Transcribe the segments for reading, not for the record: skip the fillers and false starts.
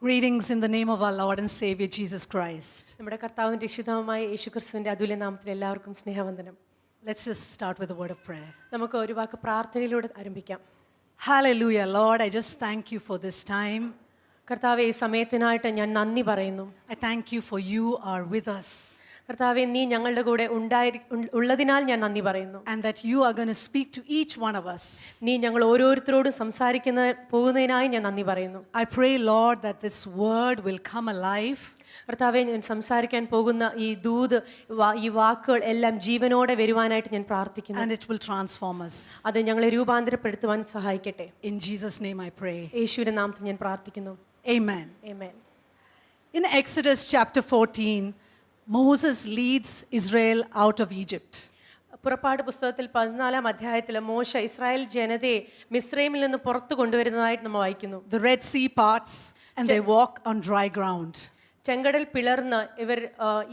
Greetings in the name of our Lord and Savior Jesus Christ. നമ്മുടെ കർത്താവും രക്ഷിതാവുമായ യേശുക്രിസ്തുവിന്റെ അതുല്യ നാമത്തിൽ എല്ലാവർക്കും സ്നേഹവന്ദനം. Let's just start with a word of prayer. നമുക്ക് ഒരു വാക്ക് പ്രാർത്ഥനയിലൂടെ ആരംഭിക്കാം. Hallelujah, Lord, I just thank you for this time. കർത്താവേ, ഈ സമയത്തിനായിട്ട് ഞാൻ നന്ദി പറയുന്നു. I thank you for you are with us. കർത്താവേ, നീ ഞങ്ങളുടെ കൂടെ ഉള്ളതിനാൽ ഞാൻ നന്ദി പറയുന്നു. And that you are going to speak to each one of us. നീ ഞങ്ങൾ ഓരോരുത്തരോടും പോകുന്നതിനായി ഞാൻ നന്ദി പറയുന്നു. I pray, Lord, that this word will come alive. കർത്താവേ, ഞാൻ സംസാരിക്കാൻ പോകുന്ന ഈ ദൂത്, ഈ വാക്കുകൾ എല്ലാം ജീവനോടെ വരുവാനായിട്ട് ഞാൻ പ്രാർത്ഥിക്കുന്നു. And it will transform us. അത് ഞങ്ങളെ രൂപാന്തരപ്പെടുത്തുവാൻ സഹായിക്കട്ടെ. In Jesus' name I pray. യേശുവിന്റെ നാമത്തിൽ ഞാൻ പ്രാർത്ഥിക്കുന്നു. Amen. Amen. In Exodus chapter 14, Moses leads Israel out of Egypt. പുറപ്പാട് പുസ്തകത്തിൽ 14-ാം അധ്യായത്തിൽ മോശ ഇസ്രായേൽ ജനതയെ മിസ്രൈമിൽ നിന്ന് പുറത്തു കൊണ്ടുവരുന്നതായിട്ട് നമ്മൾ വായിക്കുന്നു. The Red Sea parts and they walk on dry ground. ചെങ്കടൽ പിളർന്ന് ഇവർ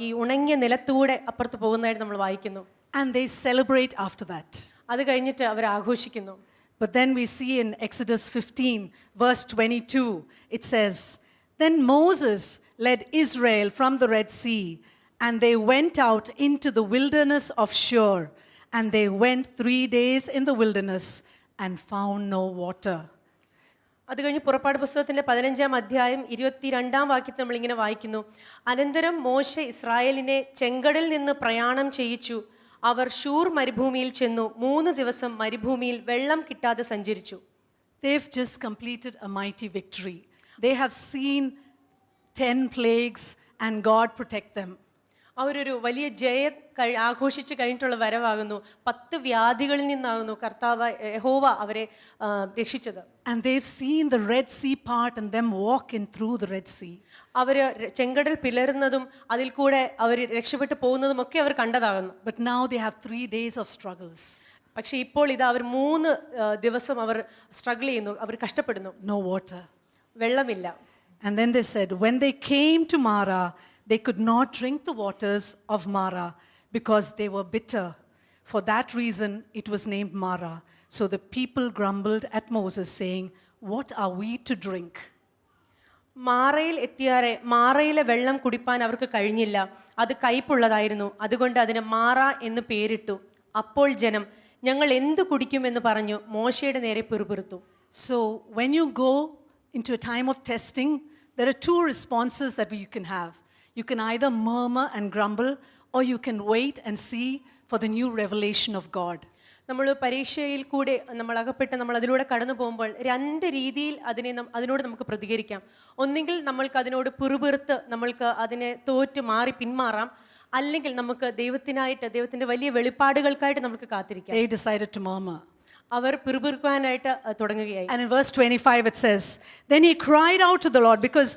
ഈ ഉണങ്ങിയ നിലത്തൂടെ അപ്പുറത്ത് പോകുന്നതായിട്ട് നമ്മൾ വായിക്കുന്നു. And they celebrate after that. അത് കഴിഞ്ഞിട്ട് അവർ ആഘോഷിക്കുന്നു. But then we see in Exodus 15 verse 22, it says, "Then Moses led Israel from the Red Sea, and they went out into the wilderness of Shur, and they went 3 days in the wilderness and found no water." അത് കഴിഞ്ഞ് പുറപ്പാട് പുസ്തകത്തിന്റെ 15-ാം അധ്യായം 22-ാം വാക്യത്തിൽ നമ്മൾ ഇങ്ങനെ വായിക്കുന്നു, അനന്തരം മോശ ഇസ്രായേലിനെ ചെങ്കടലിൽ നിന്ന് പ്രയാണം ചെയ്യിച്ചു. അവർ ഷൂർ മരുഭൂമിയിൽ ചെന്നു 3 ദിവസം മരുഭൂമിയിൽ വെള്ളം കിട്ടാതെ സഞ്ചരിച്ചു. They've just completed a mighty victory. They have seen 10 plagues and God protect them. അവരൊരു വലിയ ജയം ആഘോഷിച്ച് കഴിഞ്ഞിട്ടുള്ള വരവാകുന്നു. 10 വ്യാധികളിൽ നിന്നാകുന്നു കർത്താവ് യഹോവ അവരെ രക്ഷിച്ചത്. And they've seen the Red Sea part and them walking through the Red Sea. അവർ ചെങ്കടൽ പിളരുന്നതും അതിൽ കൂടെ അവർ രക്ഷപ്പെട്ടു പോകുന്നതും ഒക്കെ അവർ കണ്ടതാകുന്നു. But now they have 3 days of struggles. പക്ഷേ ഇപ്പോൾ ഇത് അവർ 3 ദിവസം അവർ സ്ട്രഗിൾ ചെയ്യുന്നു, അവർ കഷ്ടപ്പെടുന്നു. No water. വെള്ളമില്ല. And then they said, when they came to Mara, they could not drink the waters of Mara because they were bitter. For that reason, it was named Mara. So the people grumbled at Moses, saying, "What are we to drink?" മാറയിൽ എത്തിയാറെ മാറയിലെ വെള്ളം കുടിപ്പാൻ അവർക്ക് കഴിഞ്ഞില്ല, അത് കയ്പുള്ളതായിരുന്നു. അതുകൊണ്ട് അതിന് മാറ എന്ന് പേരിട്ടു. അപ്പോൾ ജനം, ഞങ്ങൾ എന്ത് കുടിക്കുമെന്ന് പറഞ്ഞു മോശയുടെ നേരെ പിറുപിറുത്തു. So when you go into a time of testing, there are 2 responses that you can have. You can either murmur and grumble, or you can wait and see for the new revelation of God. നമ്മൾ പരീക്ഷയിൽ കൂടെ നമ്മൾ അകപ്പെട്ട് നമ്മൾ അതിലൂടെ കടന്നു പോകുമ്പോൾ 2 രീതിയിൽ അതിനോട് നമുക്ക് പ്രതികരിക്കാം. ഒന്നെങ്കിൽ നമ്മൾക്ക് അതിനോട് പിറുപിറുത്ത് നമ്മൾക്ക് അതിനെ തോറ്റ് മാറി പിന്മാറാം, അല്ലെങ്കിൽ നമുക്ക് ദൈവത്തിന്റെ വലിയ വെളിപ്പാടുകൾക്കായിട്ട് നമുക്ക് കാത്തിരിക്കാം. They decided to murmur. Our പിറുപിറുക്കാനായിട്ട് തുടങ്ങുകയായി. And in verse 25 it says, then he cried out to the Lord, because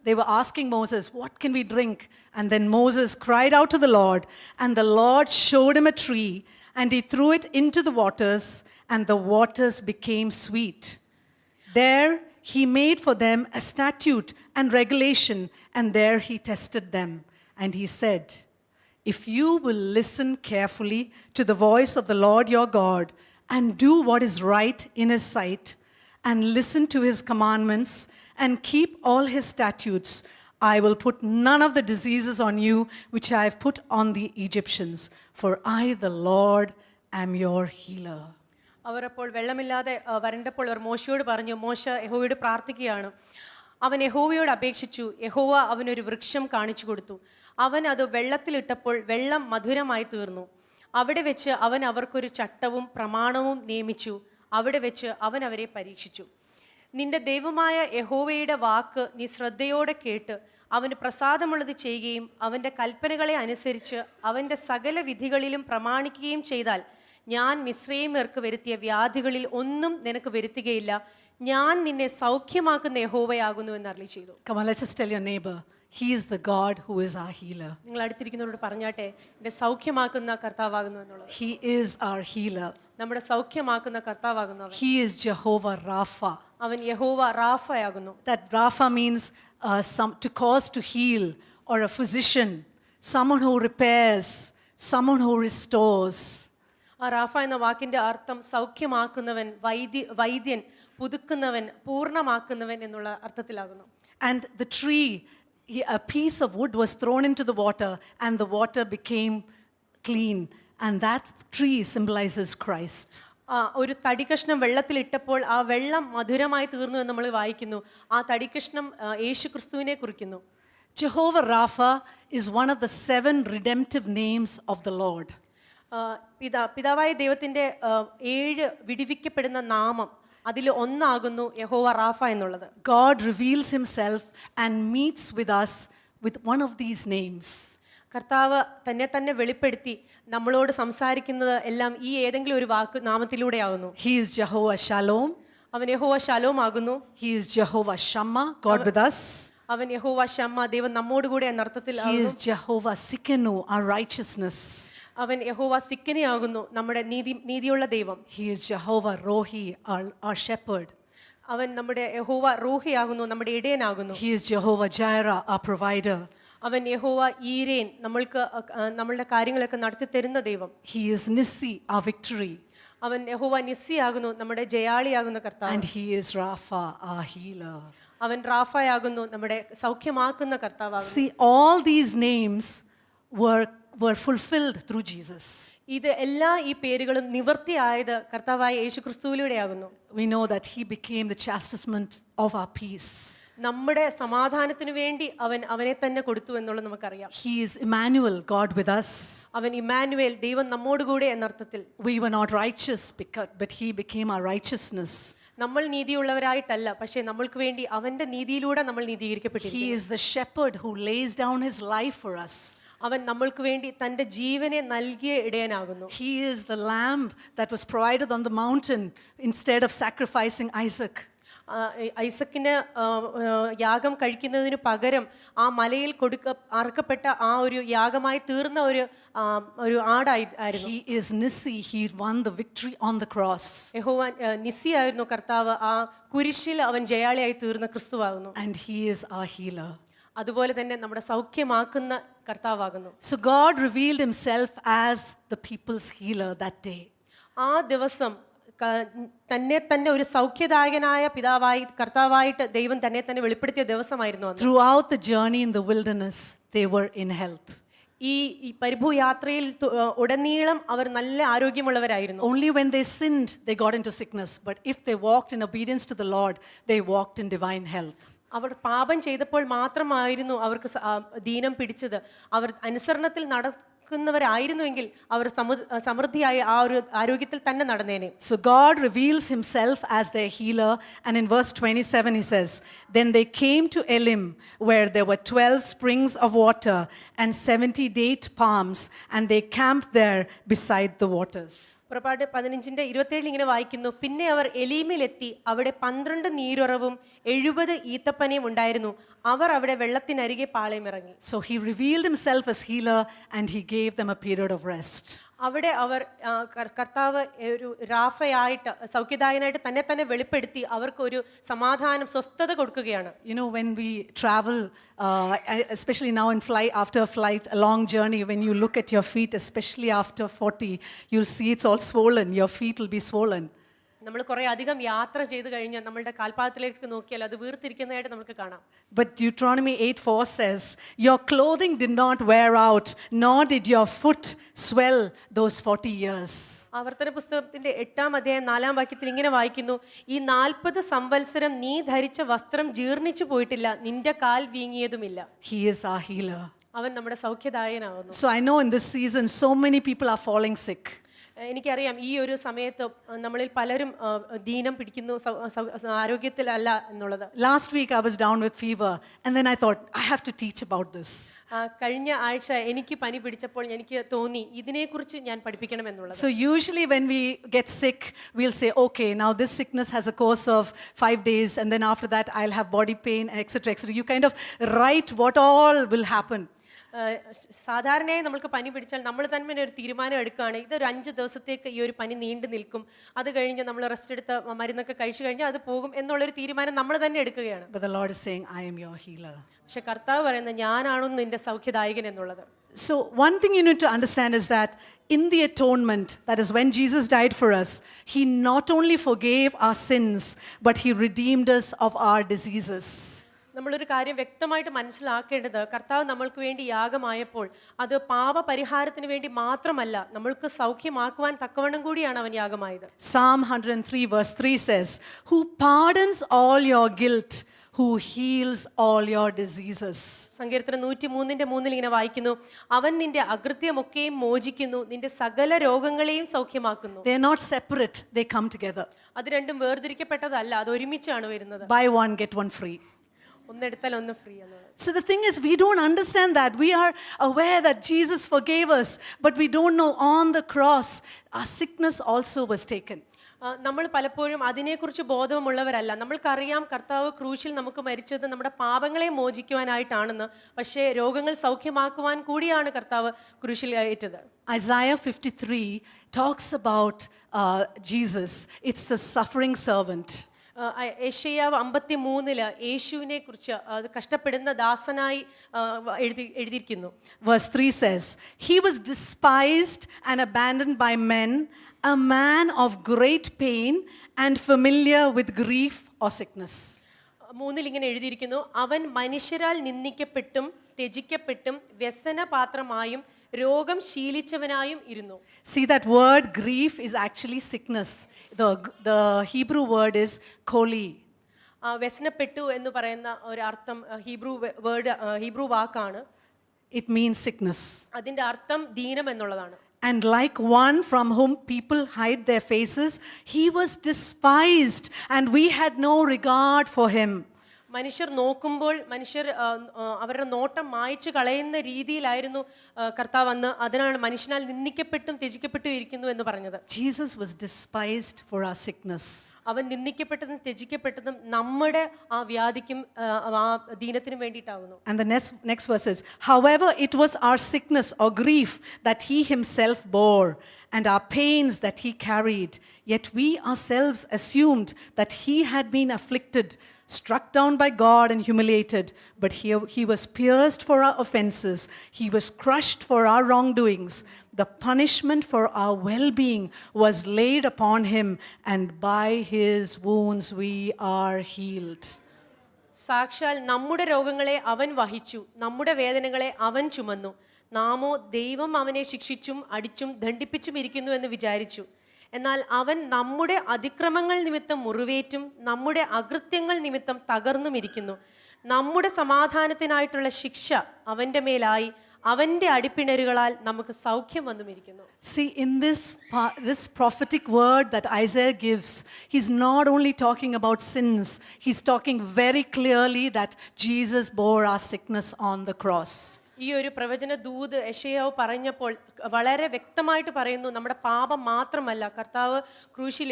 they were asking Moses, what can we drink? And then Moses cried out to the Lord, and the Lord showed him a tree, and he threw it into the waters, and the waters became sweet. There he made for them a statute and regulation, and there he tested them. And he said, if you will listen carefully to the voice of the Lord your God, and do what is right in his sight, and listen to his commandments, and keep all his statutes, I will put none of the diseases on you which I have put on the Egyptians, for I, the Lord, am your healer. അവർ അപ്പോൾ വെള്ളമില്ലാതെ വരണ്ടപ്പോൾ അവർ മോശയോട് പറഞ്ഞു. മോശ യഹോവയോട് പ്രാർത്ഥിക്കുകയാണ്. അവൻ യഹോവയോട് അപേക്ഷിച്ചു. യഹോവ അവനൊരു വൃക്ഷം കാണിച്ചു കൊടുത്തു. അവൻ അത് വെള്ളത്തിലിട്ടപ്പോൾ വെള്ളം മധുരമായി തീർന്നു. അവിടെ വെച്ച് അവൻ അവർക്കൊരു ചട്ടവും പ്രമാണവും നിയമിച്ചു. അവിടെ വെച്ച് അവൻ അവരെ പരീക്ഷിച്ചു. നിന്റെ ദൈവമായ യഹോവയുടെ വാക്ക് നീ ശ്രദ്ധയോടെ കേട്ട് അവന് പ്രസാദമുള്ളത് ചെയ്യുകയും അവൻ്റെ കൽപ്പനകളെ അനുസരിച്ച് അവൻ്റെ സകല വിധികളിലും പ്രമാണിക്കുകയും ചെയ്താൽ ഞാൻ മിസ്രയീമ്യർക്ക് വരുത്തിയ വ്യാധികളിൽ ഒന്നും നിനക്ക് വരുത്തുകയില്ല. ഞാൻ നിന്നെ സൗഖ്യമാക്കുന്ന യഹോവയാകുന്നു എന്ന് അരുളി ചെയ്തു. Come on, let's just tell your neighbor, he is the God who is our healer. നിങ്ങൾ അടുത്തിരിക്കുന്നവരോട് പറഞ്ഞാട്ടെ, എന്നെ സൗഖ്യമാക്കുന്ന കർത്താവാകുന്നു എന്നുള്ളത്. He is our healer. നമ്മുടെ സൗഖ്യമാക്കുന്ന കർത്താവാകുന്നു അവൻ. He is Jehovah Rapha. അവൻ യഹോവ റാഫയാകുന്നു. That Rapha means to cause to heal, or a physician, someone who repairs, someone who restores. ആ Rafah എന്ന വാക്കിന്റെ അർത്ഥം സൗഖ്യമാക്കുന്നവൻ, വൈദ്യൻ, പുതുക്കുന്നവൻ, പൂർണ്ണമാക്കുന്നവൻ എന്നുള്ള അർത്ഥത്തിലാകുന്നു. and the tree, a piece of wood was thrown into the water, and the water became clean. And that tree symbolizes Christ. ഒരു തടികഷ്ണം വെള്ളത്തിലിട്ടപ്പോൾ ആ വെള്ളം മധുരമായി തീർന്നു എന്ന് നമ്മൾ വായിക്കുന്നു. ആ തടികഷ്ണം യേശു ക്രിസ്തുവിനെ കുറിക്കുന്നു. Jehovah Rapha is one of the 7 redemptive names of the Lord. പിതാവായ ദൈവത്തിന്റെ 7 വിടിവിക്കപ്പെടുന്ന നാമം, അതിൽ ഒന്നാകുന്നു യഹോവ റാഫ എന്നുള്ളത്. God reveals himself and meets with us with one of these names. കർത്താവ് തന്നെ വെളിപ്പെടുത്തി നമ്മളോട് സംസാരിക്കുന്നത് എല്ലാം ഈ ഏതെങ്കിലും ഒരു നാമത്തിലൂടെ ആകുന്നു. He is Jehovah Shalom. അവൻ യഹോവ ശലോം ആകുന്നു. He is Jehovah Shammah, God with us. അവൻ യഹോവ ഷമ്മ, ദൈവം നമ്മോടുകൂടെ എന്ന അർത്ഥത്തിൽ. He is Jehovah Sikkenu, our righteousness. അവൻ യഹോവ സിക്കനെ ആകുന്നു, നമ്മുടെ നീതിയുള്ള ദൈവം. He is Jehovah Rohi, our shepherd. അവൻ നമ്മുടെ യഹോവ റൂഹി ആകുന്നു, നമ്മുടെ ഇടയനാകുന്നു. He is Jehovah Jireh, our provider. അവൻ യഹോവ ഈരേൻ, നമ്മളുടെ കാര്യങ്ങളൊക്കെ നടത്തി തരുന്ന ദൈവം. He is Nissi, our victory. അവൻ യഹോവ നിസ്സി ആകുന്നു, നമ്മുടെ ജയാളിയാകുന്ന കർത്താവ്. And he is Rapha, our healer. അവൻ റാഫയാകുന്നു, നമ്മുടെ സൗഖ്യമാക്കുന്ന കർത്താവാകുന്നു. See, all these names were fulfilled through Jesus. ഇത് ഈ പേരുകളും നിവർത്തിയായത് കർത്താവായ യേശുക്രിസ്തുവിലൂടെ ആകുന്നു. We know that he became the chastisement of our peace. നമ്മുടെ സമാധാനത്തിനു വേണ്ടി അവനെ തന്നെ കൊടുത്തു എന്നുള്ളത് നമുക്കറിയാം. He is Emmanuel, God with us. അവൻ ഇമ്മാനുവേൽ, ദൈവം നമ്മോടുകൂടെ എന്നർത്ഥത്തിൽ. We were not righteous, but he became our righteousness. നമ്മൾ നീതിയുള്ളവരായിട്ടല്ല, പക്ഷേ നമ്മൾക്ക് വേണ്ടി അവന്റെ നീതിയിലൂടെ നമ്മൾ നീതീകരിക്കപ്പെട്ടിരിക്കുന്നു. He is the shepherd who lays down his life for us. അവൻ നമ്മൾക്ക് വേണ്ടി തന്റെ ജീവനെ നൽകിയ ഇടയനാകുന്നു. He is the lamb that was provided on the mountain instead of sacrificing Isaac. ഐസക്കിന് യാഗം കഴിക്കുന്നതിന് പകരം ആ മലയിൽ അറുക്കപ്പെട്ട ആ ഒരു യാഗമായി തീർന്ന ഒരു ആടായിരുന്നു. He is Nissi. He won the victory on the cross. യഹോവ നിസ്സി ആയിരുന്നു കർത്താവ്. ആ കുരിശിൽ അവൻ ജയാളിയായി തീർന്ന ക്രിസ്തുവാകുന്നു. And he is our healer. അതുപോലെ തന്നെ നമ്മുടെ സൗഖ്യമാക്കുന്ന കർത്താവാകുന്നു. So God revealed himself as the people's healer that day. ആ ദിവസം തന്നെ ഒരു സൗഖ്യദായകനായ കർത്താവായിട്ട് ദൈവം തന്നെ വെളിപ്പെടുത്തിയ ദിവസമായിരുന്നു അന്ന്. Throughout the journey in the wilderness, they were in health. ഈ പരിഭൂയാത്രയിൽ ഉടനീളം അവർ നല്ല ആരോഗ്യമുള്ളവരായിരുന്നു. Only when they sinned, they got into sickness. But if they walked in obedience to the Lord, they walked in divine health. അവർ പാപം ചെയ്തപ്പോൾ മാത്രമായിരുന്നു അവർക്ക് ദീനം പിടിച്ചത്. അവർ അനുസരണത്തിൽ നടക്കുന്നവരായിരുന്നുവെങ്കിൽ അവർ സമൃദ്ധിയായ ആ ഒരു ആരോഗ്യത്തിൽ തന്നെ നടന്നേനെ. So God reveals himself as their healer, and in verse 27 he says, "Then they came to Elim, where there were 12 springs of water and 70 date palms, and they camped there beside the waters." പുറപ്പാട് 15:27 ഇങ്ങനെ വായിക്കുന്നു, പിന്നെ അവർ എലീമിലെത്തി, അവിടെ 12 നീരുറവും 70 ഈത്തപ്പനയും ഉണ്ടായിരുന്നു. അവർ അവിടെ വെള്ളത്തിനരികെ പാളയമിറങ്ങി. So he revealed himself as healer, and he gave them a period of rest. അവിടെ അവർ കർത്താവ് ഒരു റാഫയായിട്ട് സൗഖ്യദായനായിട്ട് തന്നെ വെളിപ്പെടുത്തി അവർക്ക് ഒരു സമാധാനം, സ്വസ്ഥത കൊടുക്കുകയാണ്. You know, when we travel, especially now after a flight, a long journey, when you look at your feet, especially after 40, you'll see it's all swollen. Your feet will be swollen. നമ്മൾ കുറെ അധികം യാത്ര ചെയ്ത് കഴിഞ്ഞാൽ നമ്മളുടെ കാൽപാദത്തിലേക്ക് നോക്കിയാൽ അത് വീർത്തിരിക്കുന്നതായിട്ട് നമുക്ക് കാണാം. But Deuteronomy 8:4 says, "Your clothing did not wear out, nor did your foot swell those 40 years." ആവർത്തന പുസ്തകത്തിന്റെ 8-ാം അധ്യായം 4-ാം വാക്യത്തിൽ ഇങ്ങനെ വായിക്കുന്നു, ഈ 40 സംവത്സരം നീ ധരിച്ച വസ്ത്രം ജീർണിച്ചു പോയിട്ടില്ല, നിന്റെ കാൽ വീങ്ങിയതുമില്ല. He is our healer. അവൻ നമ്മുടെ സൗഖ്യദായകനാകുന്നു. So I know in this season so many people are falling sick. എനിക്കറിയാം ഈ ഒരു സമയത്ത് നമ്മളിൽ പലരും ദീനം പിടിക്കുന്നു, ആരോഗ്യത്തിലല്ല എന്നുള്ളത്. Last week I was down with fever, and then I thought I have to teach about this. കഴിഞ്ഞ ആഴ്ച എനിക്ക് പനി പിടിച്ചപ്പോൾ എനിക്ക് തോന്നി ഇതിനെക്കുറിച്ച് ഞാൻ പഠിപ്പിക്കണം എന്നുള്ളത്. So usually when we get sick, we'll say, okay, now this sickness has a course of 5 days, and then after that I'll have body pain, etc., etc. You kind of write what all will happen. സാധാരണയായി നമുക്ക് പനി പിടിച്ചാൽ നമ്മൾ തന്നെ ഒരു തീരുമാനം എടുക്കുകയാണ്, ഇതൊരു 5 ദിവസത്തേക്ക് ഈ ഒരു പനി നീണ്ടു നിൽക്കും, അത് കഴിഞ്ഞ് നമ്മൾ റെസ്റ്റ് എടുത്ത് മരുന്നൊക്കെ കഴിച്ചു കഴിഞ്ഞാൽ അത് പോകും എന്നുള്ളൊരു തീരുമാനം നമ്മൾ തന്നെ എടുക്കുകയാണ്. But the Lord is saying, I am your healer. പക്ഷെ കർത്താവ് പറയുന്നത് ഞാനാണോ നിന്റെ സൗഖ്യദായകൻ എന്നുള്ളത്. So one thing you need to understand is that in the atonement, that is when Jesus died for us, he not only forgave our sins, but he redeemed us of our diseases. നമ്മളൊരു കാര്യം വ്യക്തമായിട്ട് മനസ്സിലാക്കേണ്ടത്, കർത്താവ് നമ്മൾക്ക് വേണ്ടി യാഗമായപ്പോൾ അത് പാപപരിഹാരത്തിന് വേണ്ടി മാത്രമല്ല, നമ്മൾക്ക് സൗഖ്യമാക്കുവാൻ തക്കവണ്ണം കൂടിയാണ് അവൻ യാഗമായത്. Psalm 103 verse 3 says, "Who pardons all your guilt, who heals all your diseases." സങ്കീർത്തനം 103:3 ഇങ്ങനെ വായിക്കുന്നു, അവൻ നിന്റെ അകൃത്യമൊക്കെയും മോചിക്കുന്നു, നിന്റെ സകല രോഗങ്ങളെയും സൗഖ്യമാക്കുന്നു. They are not separate, they come together. അത് രണ്ടും വേർതിരിക്കപ്പെട്ടതല്ല, അത് ഒരുമിച്ചാണ് വരുന്നത്. Buy one, get one free. ഒന്നെടുത്താൽ ഒന്ന് ഫ്രീ ആണ്. So the thing is, we don't understand that. We are aware that Jesus forgave us, but we don't know on the cross, our sickness also was taken. നമ്മൾ പലപ്പോഴും അതിനെക്കുറിച്ച് ബോധമുള്ളവരല്ല. നമ്മൾക്കറിയാം കർത്താവ് ക്രൂശിൽ നമുക്ക് മരിച്ചത് നമ്മുടെ പാപങ്ങളെ മോചിക്കുവാനായിട്ടാണെന്ന്, പക്ഷേ രോഗങ്ങൾ സൗഖ്യമാക്കുവാൻ കൂടിയാണ് കർത്താവ് ക്രൂശിൽ ഏറ്റത്. Isaiah 53 talks about Jesus. It's the suffering servant. യെശയ്യാവ് 53 യേശുവിനെ കുറിച്ച് കഷ്ടപ്പെടുന്ന ദാസനായി എഴുതിയിരിക്കുന്നു. Verse 3 says, "He was despised and abandoned by men, a man of great pain and familiar with grief or sickness." 3 ഇങ്ങനെ എഴുതിയിരിക്കുന്നു, അവൻ മനുഷ്യരാൽ നിന്ദിക്കപ്പെട്ടും ത്യജിക്കപ്പെട്ടും വ്യസനപാത്രമായും രോഗം ശീലിച്ചവനായും ഇരുന്നു. See, that word grief is actually sickness. The Hebrew word is koli. വ്യസനപ്പെട്ടു എന്ന് പറയുന്ന ഒരു അർത്ഥം Hebrew വാക്കാണ്. It means sickness. അതിന്റെ അർത്ഥം ദീനം എന്നുള്ളതാണ്. And like one from whom people hide their faces, he was despised, and we had no regard for him. മനുഷ്യർ നോക്കുമ്പോൾ അവരുടെ നോട്ടം മായ്ച്ചു കളയുന്ന രീതിയിലായിരുന്നു കർത്താവ് അന്ന്. അതിനാണ് മനുഷ്യനാൽ നിന്ദിക്കപ്പെട്ടും ത്യജിക്കപ്പെട്ടും ഇരിക്കുന്നു എന്ന് പറഞ്ഞത്. Jesus was despised for our sickness. അവൻ നിന്ദിക്കപ്പെട്ടതും ത്യജിക്കപ്പെട്ടതും നമ്മുടെ ആ വ്യാധിക്കും ആ ദീനത്തിനും വേണ്ടിയിട്ടാകുന്നു. And the next verse is, "However, it was our sickness or grief that he himself bore, and our pains that he carried. Yet we ourselves assumed that he had been afflicted, struck down by God and humiliated. But he was pierced for our offenses. He was crushed for our wrongdoings. The punishment for our well-being was laid upon him, and by his wounds we are healed." സാക്ഷാൽ നമ്മുടെ രോഗങ്ങളെ അവൻ വഹിച്ചു, നമ്മുടെ വേദനകളെ അവൻ ചുമന്നു. നാമോ ദൈവം അവനെ ശിക്ഷിച്ചും അടിച്ചും ദണ്ഡിപ്പിച്ചും ഇരിക്കുന്നു എന്ന് വിചാരിച്ചു. എന്നാൽ അവൻ നമ്മുടെ അതിക്രമങ്ങൾ നിമിത്തം മുറിവേറ്റും നമ്മുടെ അകൃത്യങ്ങൾ നിമിത്തം തകർന്നും ഇരിക്കുന്നു. നമ്മുടെ സമാധാനത്തിനായിട്ടുള്ള ശിക്ഷ അവൻ്റെ മേലായി, അവൻ്റെ അടിപ്പിണരുകളാൽ നമുക്ക് സൗഖ്യം വന്നുമിരിക്കുന്നു. See, in this prophetic word that Isaiah gives, he's not only talking about sins, he's talking very clearly that Jesus bore our sickness on the cross. ഈ ഒരു പ്രവചന ദൂത് യെശയ്യാവ് പറഞ്ഞപ്പോൾ വളരെ വ്യക്തമായിട്ട് പറയുന്നു, നമ്മുടെ പാപം മാത്രമല്ല, കർത്താവ് ക്രൂശിൽ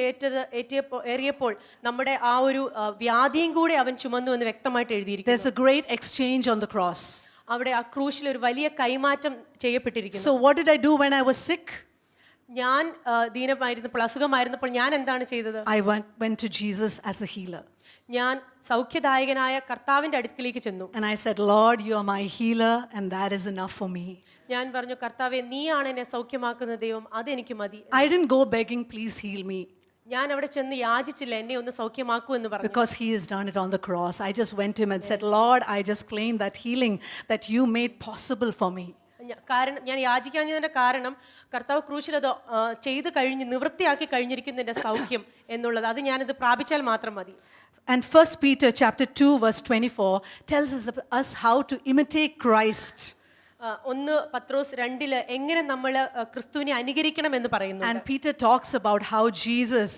ഏറിയപ്പോൾ നമ്മുടെ ആ ഒരു വ്യാധിയും കൂടെ അവൻ ചുമന്നു എന്ന് വ്യക്തമായിട്ട് എഴുതിയിരിക്കുന്നു. There's a great exchange on the cross. അവിടെ ആ ക്രൂശിൽ ഒരു വലിയ കൈമാറ്റം ചെയ്യപ്പെട്ടിരിക്കുന്നു. So what did I do when I was sick? ഞാൻ ദീനമായിരുന്നപ്പോൾ, അസുഖമായിരുന്നപ്പോൾ ഞാൻ എന്താണ് ചെയ്തത്? I went to Jesus as a healer. ഞാൻ സൗഖ്യദായകനായ കർത്താവിന്റെ അടുക്കലേക്ക് ചെന്നു. And I said, "Lord, you are my healer, and that is enough for me." ഞാൻ പറഞ്ഞു, കർത്താവേ, നീയാണ് എന്നെ സൗഖ്യമാക്കുന്ന ദൈവം, അതെനിക്ക് മതി. I didn't go begging, "Please heal me," ഞാൻ അവിടെ ചെന്ന് യാചിച്ചില്ല, എന്നെ ഒന്ന് സൗഖ്യമാക്കൂ എന്ന് പറഞ്ഞു. because he has done it on the cross. I just went to him and said, "Lord, I just claim that healing that you made possible for me." കാരണം ഞാൻ യാചിക്കാഞ്ഞതിന്റെ കാരണം കർത്താവ് ക്രൂശിൽ അത് ചെയ്ത് കഴിഞ്ഞ് നിവൃത്തിയാക്കി കഴിഞ്ഞിരിക്കുന്നതിന്റെ സൗഖ്യം എന്നുള്ളത്, അത് ഞാനത് പ്രാപിച്ചാൽ മാത്രം മതി. And 1 Peter chapter 2 verse 24 tells us how to imitate Christ. 1 പത്രോസ് 2 എങ്ങനെ നമ്മൾ ക്രിസ്തുവിനെ അനുകരിക്കണം എന്ന് പറയുന്നു. And Peter talks about how Jesus,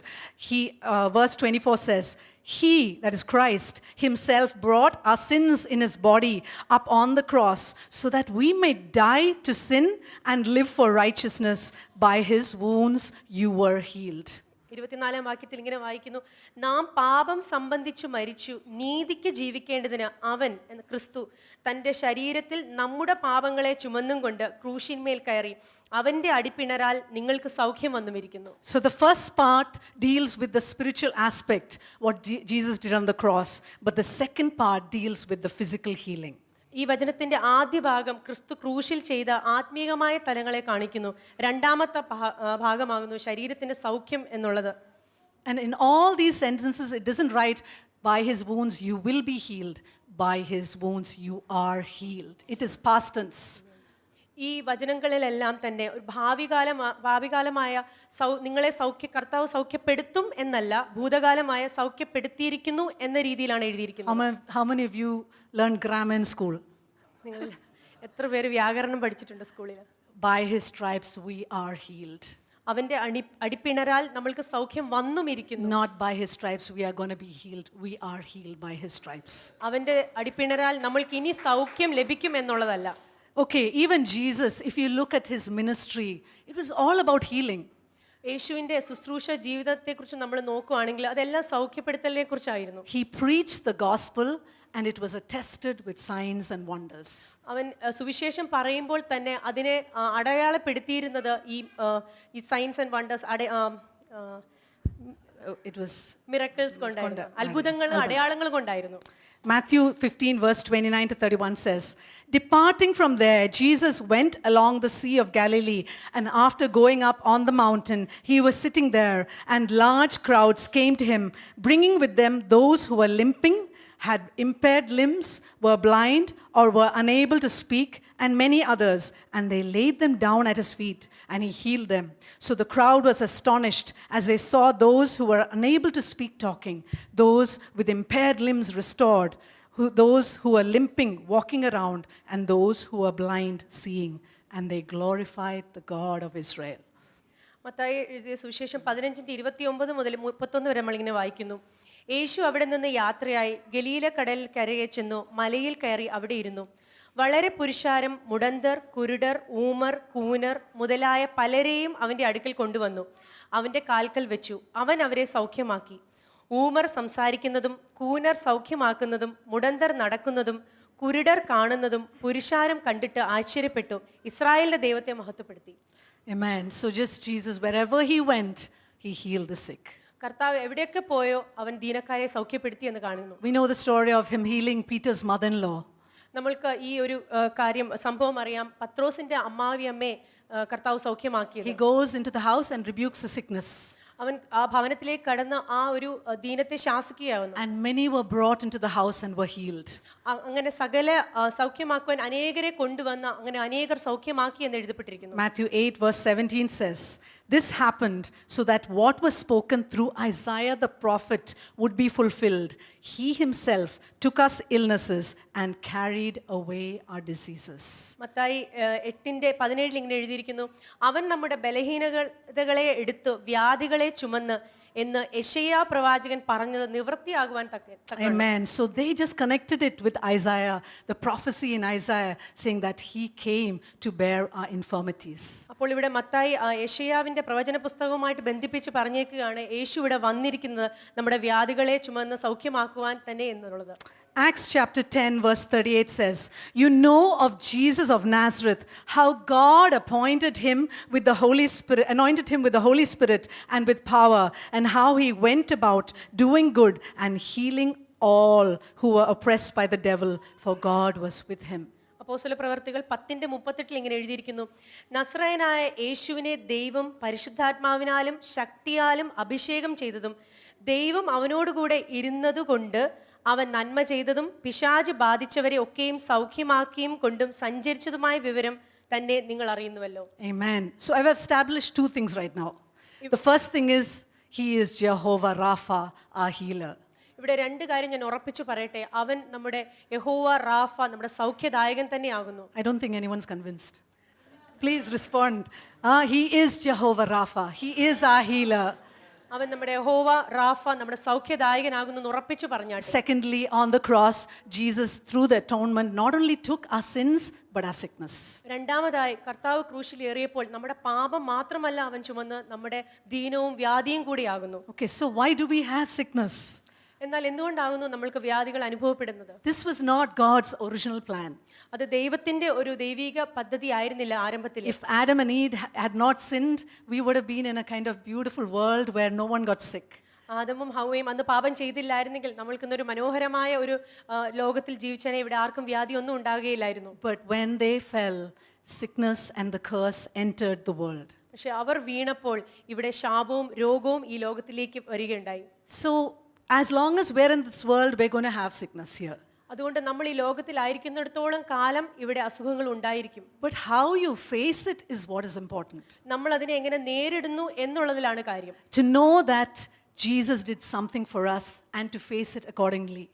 verse 24 says, "He, that is Christ, himself brought our sins in his body up on the cross, so that we may die to sin and live for righteousness. By his wounds you were healed." 24 വാക്യത്തിൽ ഇങ്ങനെ വായിക്കുന്നു, നാം പാപം സംബന്ധിച്ചു മരിച്ചു, നീതിക്ക് ജീവിക്കേണ്ടതിന് അവൻ എന്ന ക്രിസ്തു തൻ്റെ ശരീരത്തിൽ നമ്മുടെ പാപങ്ങളെ ചുമന്നും കൊണ്ട് ക്രൂശിന്മേൽ കയറി, അവൻ്റെ അടിപ്പിണരാൽ നിങ്ങൾക്ക് സൗഖ്യം വന്നുമിരിക്കുന്നു. So the first part deals with the spiritual aspect, what Jesus did on the cross, but the second part deals with the physical healing. ഈ വചനത്തിന്റെ ആദ്യ ഭാഗം ക്രിസ്തു ക്രൂശിൽ ചെയ്ത ആത്മീയമായ തലങ്ങളെ കാണിക്കുന്നു. രണ്ടാമത്തെ ഭാഗമാകുന്നു ശരീരത്തിന്റെ സൗഖ്യം എന്നുള്ളത്. And in all these sentences, it doesn't write By his wounds you will be healed. By his wounds you are healed. It is past tense. ഈ വചനങ്ങളിലെല്ലാം തന്നെ ഒരു ഭാവികാലമായ നിങ്ങളെ കർത്താവ് സൗഖ്യപ്പെടുത്തും എന്നല്ല, ഭൂതകാലമായ സൗഖ്യപ്പെടുത്തിയിരിക്കുന്നു എന്ന രീതിയിലാണ് എഴുതിയിരിക്കുന്നത്. How many of you learned grammar in school? നിങ്ങൾ എത്ര പേര് വ്യാകരണം പഠിച്ചിട്ടുണ്ട് സ്കൂളിൽ? By his stripes we are healed. അവന്റെ അടിപ്പിണരാൽ നമ്മൾക്ക് സൗഖ്യം വന്നുമിരിക്കുന്നു. Not by his stripes we are going to be healed. We are healed by his stripes. അവന്റെ അടിപ്പിണരാൽ നമ്മൾക്ക് ഇനി സൗഖ്യം ലഭിക്കും എന്നുള്ളതല്ല. Okay, even Jesus, if you look at his ministry, it was all about healing. യേശുവിന്റെ ശുശ്രൂഷ ജീവിതത്തെക്കുറിച്ച് നമ്മൾ നോക്കുകയാണെങ്കിൽ അതെല്ലാം സൗഖ്യപ്പെടുത്തലിനെ കുറിച്ചായിരുന്നു. He preached the gospel and it was attested with signs and wonders. അവൻ സുവിശേഷം പറയുമ്പോൾ തന്നെ അതിനെ അടയാളപ്പെടുത്തിയിരുന്നത് ഈ signs and wonders It was miracles കൊണ്ടായിരുന്നു, അത്ഭുതങ്ങളും അടയാളങ്ങളും കൊണ്ടായിരുന്നു. Matthew 15 verse 29 to 31 says, departing from there, Jesus went along the Sea of Galilee, and after going up on the mountain, he was sitting there, and large crowds came to him, bringing with them those who were limping, had impaired limbs, were blind, or were unable to speak, and many others, and they laid them down at his feet, and he healed them. So the crowd was astonished as they saw those who were unable to speak talking, those with impaired limbs restored, those who were limping walking around, and those who were blind seeing, and they glorified the God of Israel. Mathai എഴുതിയ സുവിശേഷം 15:29 മുതൽ 31 വരെ നമ്മളിങ്ങനെ വായിക്കുന്നു. യേശു അവിടെ നിന്ന് യാത്രയായി ഗലീല കടലിൽ കരയെ ചെന്നു, മലയിൽ കയറി അവിടെ ഇരുന്നു. വളരെ പുരുഷാരം, മുടന്തർ, കുരുടർ, ഊമർ, കൂനർ മുതലായ പലരെയും അവൻ്റെ അടുക്കൽ കൊണ്ടുവന്നു. അവൻ്റെ കാൽക്കൽ വെച്ചു. അവൻ അവരെ സൗഖ്യമാക്കി. ഊമർ സംസാരിക്കുന്നതും കൂനർ സൗഖ്യമാക്കുന്നതും മുടന്തർ നടക്കുന്നതും കുരുടർ കാണുന്നതും പുരുഷാരം കണ്ടിട്ട് ആശ്ചര്യപ്പെട്ടു, ഇസ്രായേലിന്റെ ദൈവത്തെ മഹത്വപ്പെടുത്തി. Amen. So just Jesus, wherever he went, he healed the sick. കർത്താവ് എവിടെയൊക്കെ പോയോ അവൻ ദീനക്കാരെ സൗഖ്യപ്പെടുത്തി എന്ന് കാണുന്നു. We know the story of him healing Peter's mother-in-law. നമ്മൾക്ക് ഈ ഒരു സംഭവം അറിയാം. പത്രോസിന്റെ അമ്മാവിയമ്മയെ കർത്താവ് സൗഖ്യമാക്കിയത്. He goes into the house and rebukes the sickness. അവൻ ആ ഭവനത്തിലേക്ക് കടന്ന് ആ ഒരു ദീനത്തെ ശാസിക്കുകയാവുന്നു. And many were brought into the house and were healed. അങ്ങനെ സകല സൗഖ്യമാക്കുവാൻ അനേകരെ കൊണ്ടുവന്ന അങ്ങനെ അനേകർ സൗഖ്യമാക്കി എന്ന് എഴുതപ്പെട്ടിരിക്കുന്നു. Matthew 8 verse 17 says, this happened so that what was spoken through Isaiah the prophet would be fulfilled. He himself took us illnesses and carried away our diseases. Mathai 8:17 ഇങ്ങനെ എഴുതിയിരിക്കുന്നു, അവൻ നമ്മുടെ ബലഹീനതകളെ എടുത്ത് വ്യാധികളെ ചുമന്ന് എന്ന് യെശയ്യാ പ്രവാചകൻ പറഞ്ഞത് നിവൃത്തിയാകുവാൻ തക്ക. Amen. So they just connected it with Isaiah, the prophecy in Isaiah saying that he came to bear our infirmities. അപ്പോൾ ഇവിടെ മത്തായി യെശയ്യാവിന്റെ പ്രവചന പുസ്തകവുമായിട്ട് ബന്ധിപ്പിച്ച് പറഞ്ഞേക്കുകയാണ് യേശു ഇവിടെ വന്നിരിക്കുന്നത് നമ്മുടെ വ്യാധികളെ ചുമന്ന് സൗഖ്യമാക്കുവാൻ തന്നെ എന്നുള്ളത്. Acts chapter 10 verse 38 says, you know of Jesus of Nazareth, how God anointed him with the Holy Spirit and with power, and how he went about doing good and healing all who were oppressed by the devil, for God was with him. അപ്പോസ്തല പ്രവർത്തികൾ 10:38 ഇങ്ങനെ എഴുതിയിരിക്കുന്നു, നസ്രായനായ യേശുവിനെ ദൈവം പരിശുദ്ധാത്മാവിനാലും ശക്തിയാലും അഭിഷേകം ചെയ്തതും ദൈവം അവനോടുകൂടെ ഇരുന്നതുകൊണ്ട് അവൻ നന്മ ചെയ്തതും പിശാച് ബാധിച്ചവരെ ഒക്കെയും സൗഖ്യമാക്കിയും കൊണ്ടും സഞ്ചരിച്ചതുമായ വിവരം തന്നെ നിങ്ങൾ അറിയുന്നുവല്ലോ. Amen. So I've established two things right now. The first thing is he is Jehovah Rapha, our healer. ഇവിടെ രണ്ട് കാര്യം ഞാൻ ഉറപ്പിച്ചു പറയട്ടെ. അവൻ നമ്മുടെ യഹോവ റാഫ, നമ്മുടെ സൗഖ്യദായകൻ തന്നെയാകുന്നു. I don't think anyone's convinced. Please respond. He is Jehovah Rapha. He is our healer. അവൻ നമ്മുടെ യഹോവ റാഫ, നമ്മുടെ സൗഖ്യദായകനാകുന്നു എന്ന് ഉറപ്പിച്ചു പറഞ്ഞാട്ടെ. Secondly, on the cross, Jesus through the atonement not only took our sins but our sickness. രണ്ടാമതായി കർത്താവ് ക്രൂശിൽ ഏറിയപ്പോൾ നമ്മുടെ പാപം മാത്രമല്ല അവൻ ചുമന്ന് നമ്മുടെ ദീനവും വ്യാധിയും കൂടിയാകുന്നു. Okay, so why do we have sickness? എന്നാൽ എന്തുകൊണ്ടാകുന്നു നമ്മൾക്ക് വ്യാധികൾ അനുഭവപ്പെടുന്നത്? This was not God's original plan. അത് ദൈവത്തിന്റെ ഒരു ദൈവിക പദ്ധതി ആയിരുന്നില്ല ആരംഭത്തിൽ. If Adam and Eve had not sinned, we would have been in a kind of beautiful world where no one got sick. ആദമും ഹവ്വയും അന്ന് പാപം ചെയ്തില്ലായിരുന്നെങ്കിൽ നമ്മൾക്ക് ഇന്നൊരു മനോഹരമായ ഒരു ലോകത്തിൽ ജീവിച്ചേനെ, ഇവിടെ ആർക്കും വ്യാധി ഒന്നും ഉണ്ടാകുകയില്ലായിരുന്നു. But when they fell, sickness and the curse entered the world. പക്ഷെ അവർ വീണപ്പോൾ ഇവിടെ ശാപവും രോഗവും ഈ ലോകത്തിലേക്ക് വരികയുണ്ടായി. So as long as we're in this world, we're going to have sickness here. അതുകൊണ്ട് നമ്മൾ ഈ ലോകത്തിലായിരിക്കുന്നിടത്തോളം കാലം ഇവിടെ അസുഖങ്ങൾ ഉണ്ടായിരിക്കും. But how you face it is what is important. നമ്മൾ അതിനെ എങ്ങനെ നേരിടുന്നു എന്നുള്ളതിലാണ് കാര്യം. To know that Jesus did something for us and to face it accordingly.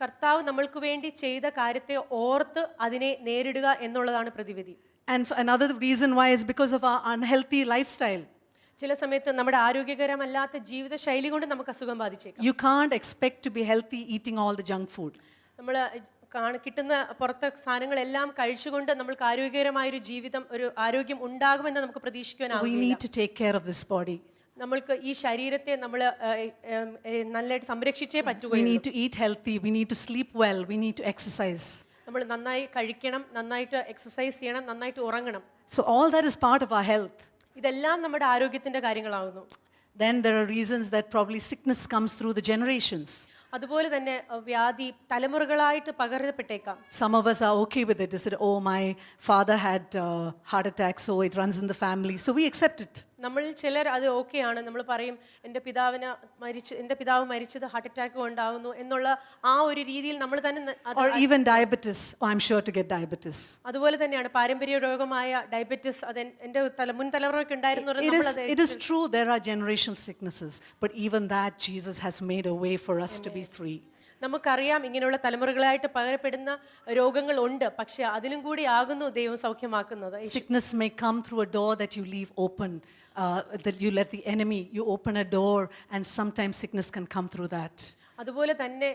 കർത്താവ് നമ്മൾക്ക് വേണ്ടി ചെയ്ത കാര്യത്തെ ഓർത്ത് അതിനെ നേരിടുക എന്നുള്ളതാണ് പ്രതിവിധി. And another reason why is because of our unhealthy lifestyle. ചില സമയത്ത് നമ്മുടെ ആരോഗ്യകരമല്ലാത്ത ജീവിത ശൈലി കൊണ്ട് നമുക്ക് അസുഖം ബാധിച്ചേക്കാം. You can't expect to be healthy eating all the junk food. നമ്മൾ കിട്ടുന്ന പുറത്തെ സാധനങ്ങളെല്ലാം കഴിച്ചുകൊണ്ട് നമ്മൾക്ക് ആരോഗ്യകരമായൊരു ജീവിതം, ഒരു ആരോഗ്യം ഉണ്ടാകുമെന്ന് നമുക്ക് We പ്രതീക്ഷിക്കാനാവില്ല. need to take care of this body. നമ്മൾക്ക് ഈ ശരീരത്തെ നമ്മൾ നല്ലതായിട്ട് സംരക്ഷിച്ചേ We പറ്റുകയുള്ളൂ. need to eat healthy. We need to sleep well. We need to exercise. നമ്മൾ നന്നായി കഴിക്കണം, നന്നായിട്ട് എക്സസൈസ് ചെയ്യണം, നന്നായിട്ട് ഉറങ്ങണം. So all that is part of our health. ഇതെല്ലാം നമ്മുടെ ആരോഗ്യത്തിന്റെ കാര്യങ്ങളാകുന്നു. Then there are reasons that probably sickness comes through the generations. അതുപോലെ തന്നെ വ്യാധി തലമുറകളായിട്ട് പകരപ്പെട്ടേക്കാം. Some of us are okay with it. They said, oh, my father had heart attack, so it runs in the family. So we accept it. നമ്മളിൽ ചിലർ അത് ഓക്കെയാണ്. നമ്മൾ പറയും എൻ്റെ പിതാവ് മരിച്ചത് ഹാർട്ട് അറ്റാക്ക് കൊണ്ടാകുന്നു എന്നുള്ള ആ ഒരു രീതിയിൽ നമ്മൾ തന്നെ Or even diabetes. Oh, I'm sure to get diabetes. അതുപോലെ തന്നെയാണ് പാരമ്പര്യ രോഗമായ ഡയബറ്റിസ്. അത് എൻ്റെ മുൻ തലമുറയ്ക്ക് ഉണ്ടായിരുന്നു. It is true there are generational sicknesses, but even that Jesus has made a way for us to be free. നമുക്കറിയാം ഇങ്ങനെയുള്ള തലമുറകളായിട്ട് പകരപ്പെടുന്ന രോഗങ്ങൾ ഉണ്ട്, പക്ഷെ അതിലും കൂടി ആകുന്നു ദൈവം സൗഖ്യമാക്കുന്നത്. Sickness may come through a door that you leave open, that you let the enemy, you open a door and sometimes sickness can come through that. അതുപോലെ തന്നെ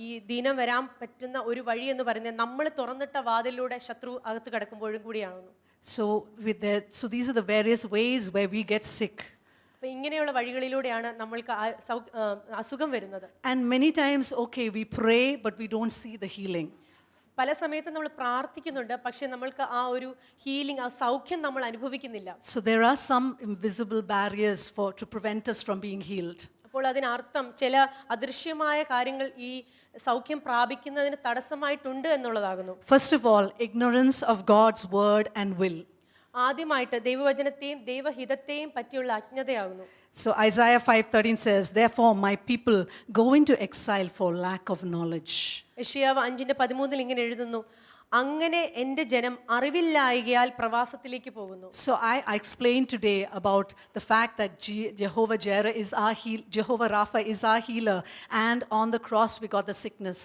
ഈ ദിനം വരാൻ പറ്റുന്ന ഒരു വഴി എന്ന് പറയുന്നത് നമ്മൾ തുറന്നിട്ട വാതിലൂടെ ശത്രു അകത്ത് കിടക്കുമ്പോഴും കൂടിയാകുന്നു. So these are the various ways where we get sick. അപ്പോൾ ഇങ്ങനെയുള്ള വഴികളിലൂടെയാണ് നമ്മൾക്ക് അസുഖം വരുന്നത്. And many times, okay, we pray, but we don't see the healing. പല സമയത്തും നമ്മൾ പ്രാർത്ഥിക്കുന്നുണ്ട്, പക്ഷെ നമ്മൾക്ക് ആ ഒരു ഹീലിംഗ്, ആ സൗഖ്യം നമ്മൾ അനുഭവിക്കുന്നില്ല. So there are some invisible barriers to prevent us from being healed. അപ്പോൾ അതിനർത്ഥം ചില അദൃശ്യമായ കാര്യങ്ങൾ ഈ സൗഖ്യം പ്രാപിക്കുന്നതിന് തടസ്സമായിട്ടുണ്ട് എന്നുള്ളതാകുന്നു. First of all, ignorance of God's word and will. ആദ്യമായിട്ട് ദൈവവചനത്തെയും ദൈവഹിതത്തെയും പറ്റിയുള്ള അജ്ഞതയാകുന്നു. So Isaiah 5:13 says, therefore my people go into exile for lack of knowledge. യെശയ്യാവ് 5:13 ഇങ്ങനെ എഴുതുന്നു, അങ്ങനെ എൻ്റെ ജനം അറിവില്ലായ്കയാൽ പ്രവാസത്തിലേക്ക് പോകുന്നു. So I explained today about the fact that Jehovah Jireh is Jehovah Rapha is our healer, and on the cross we got the sickness.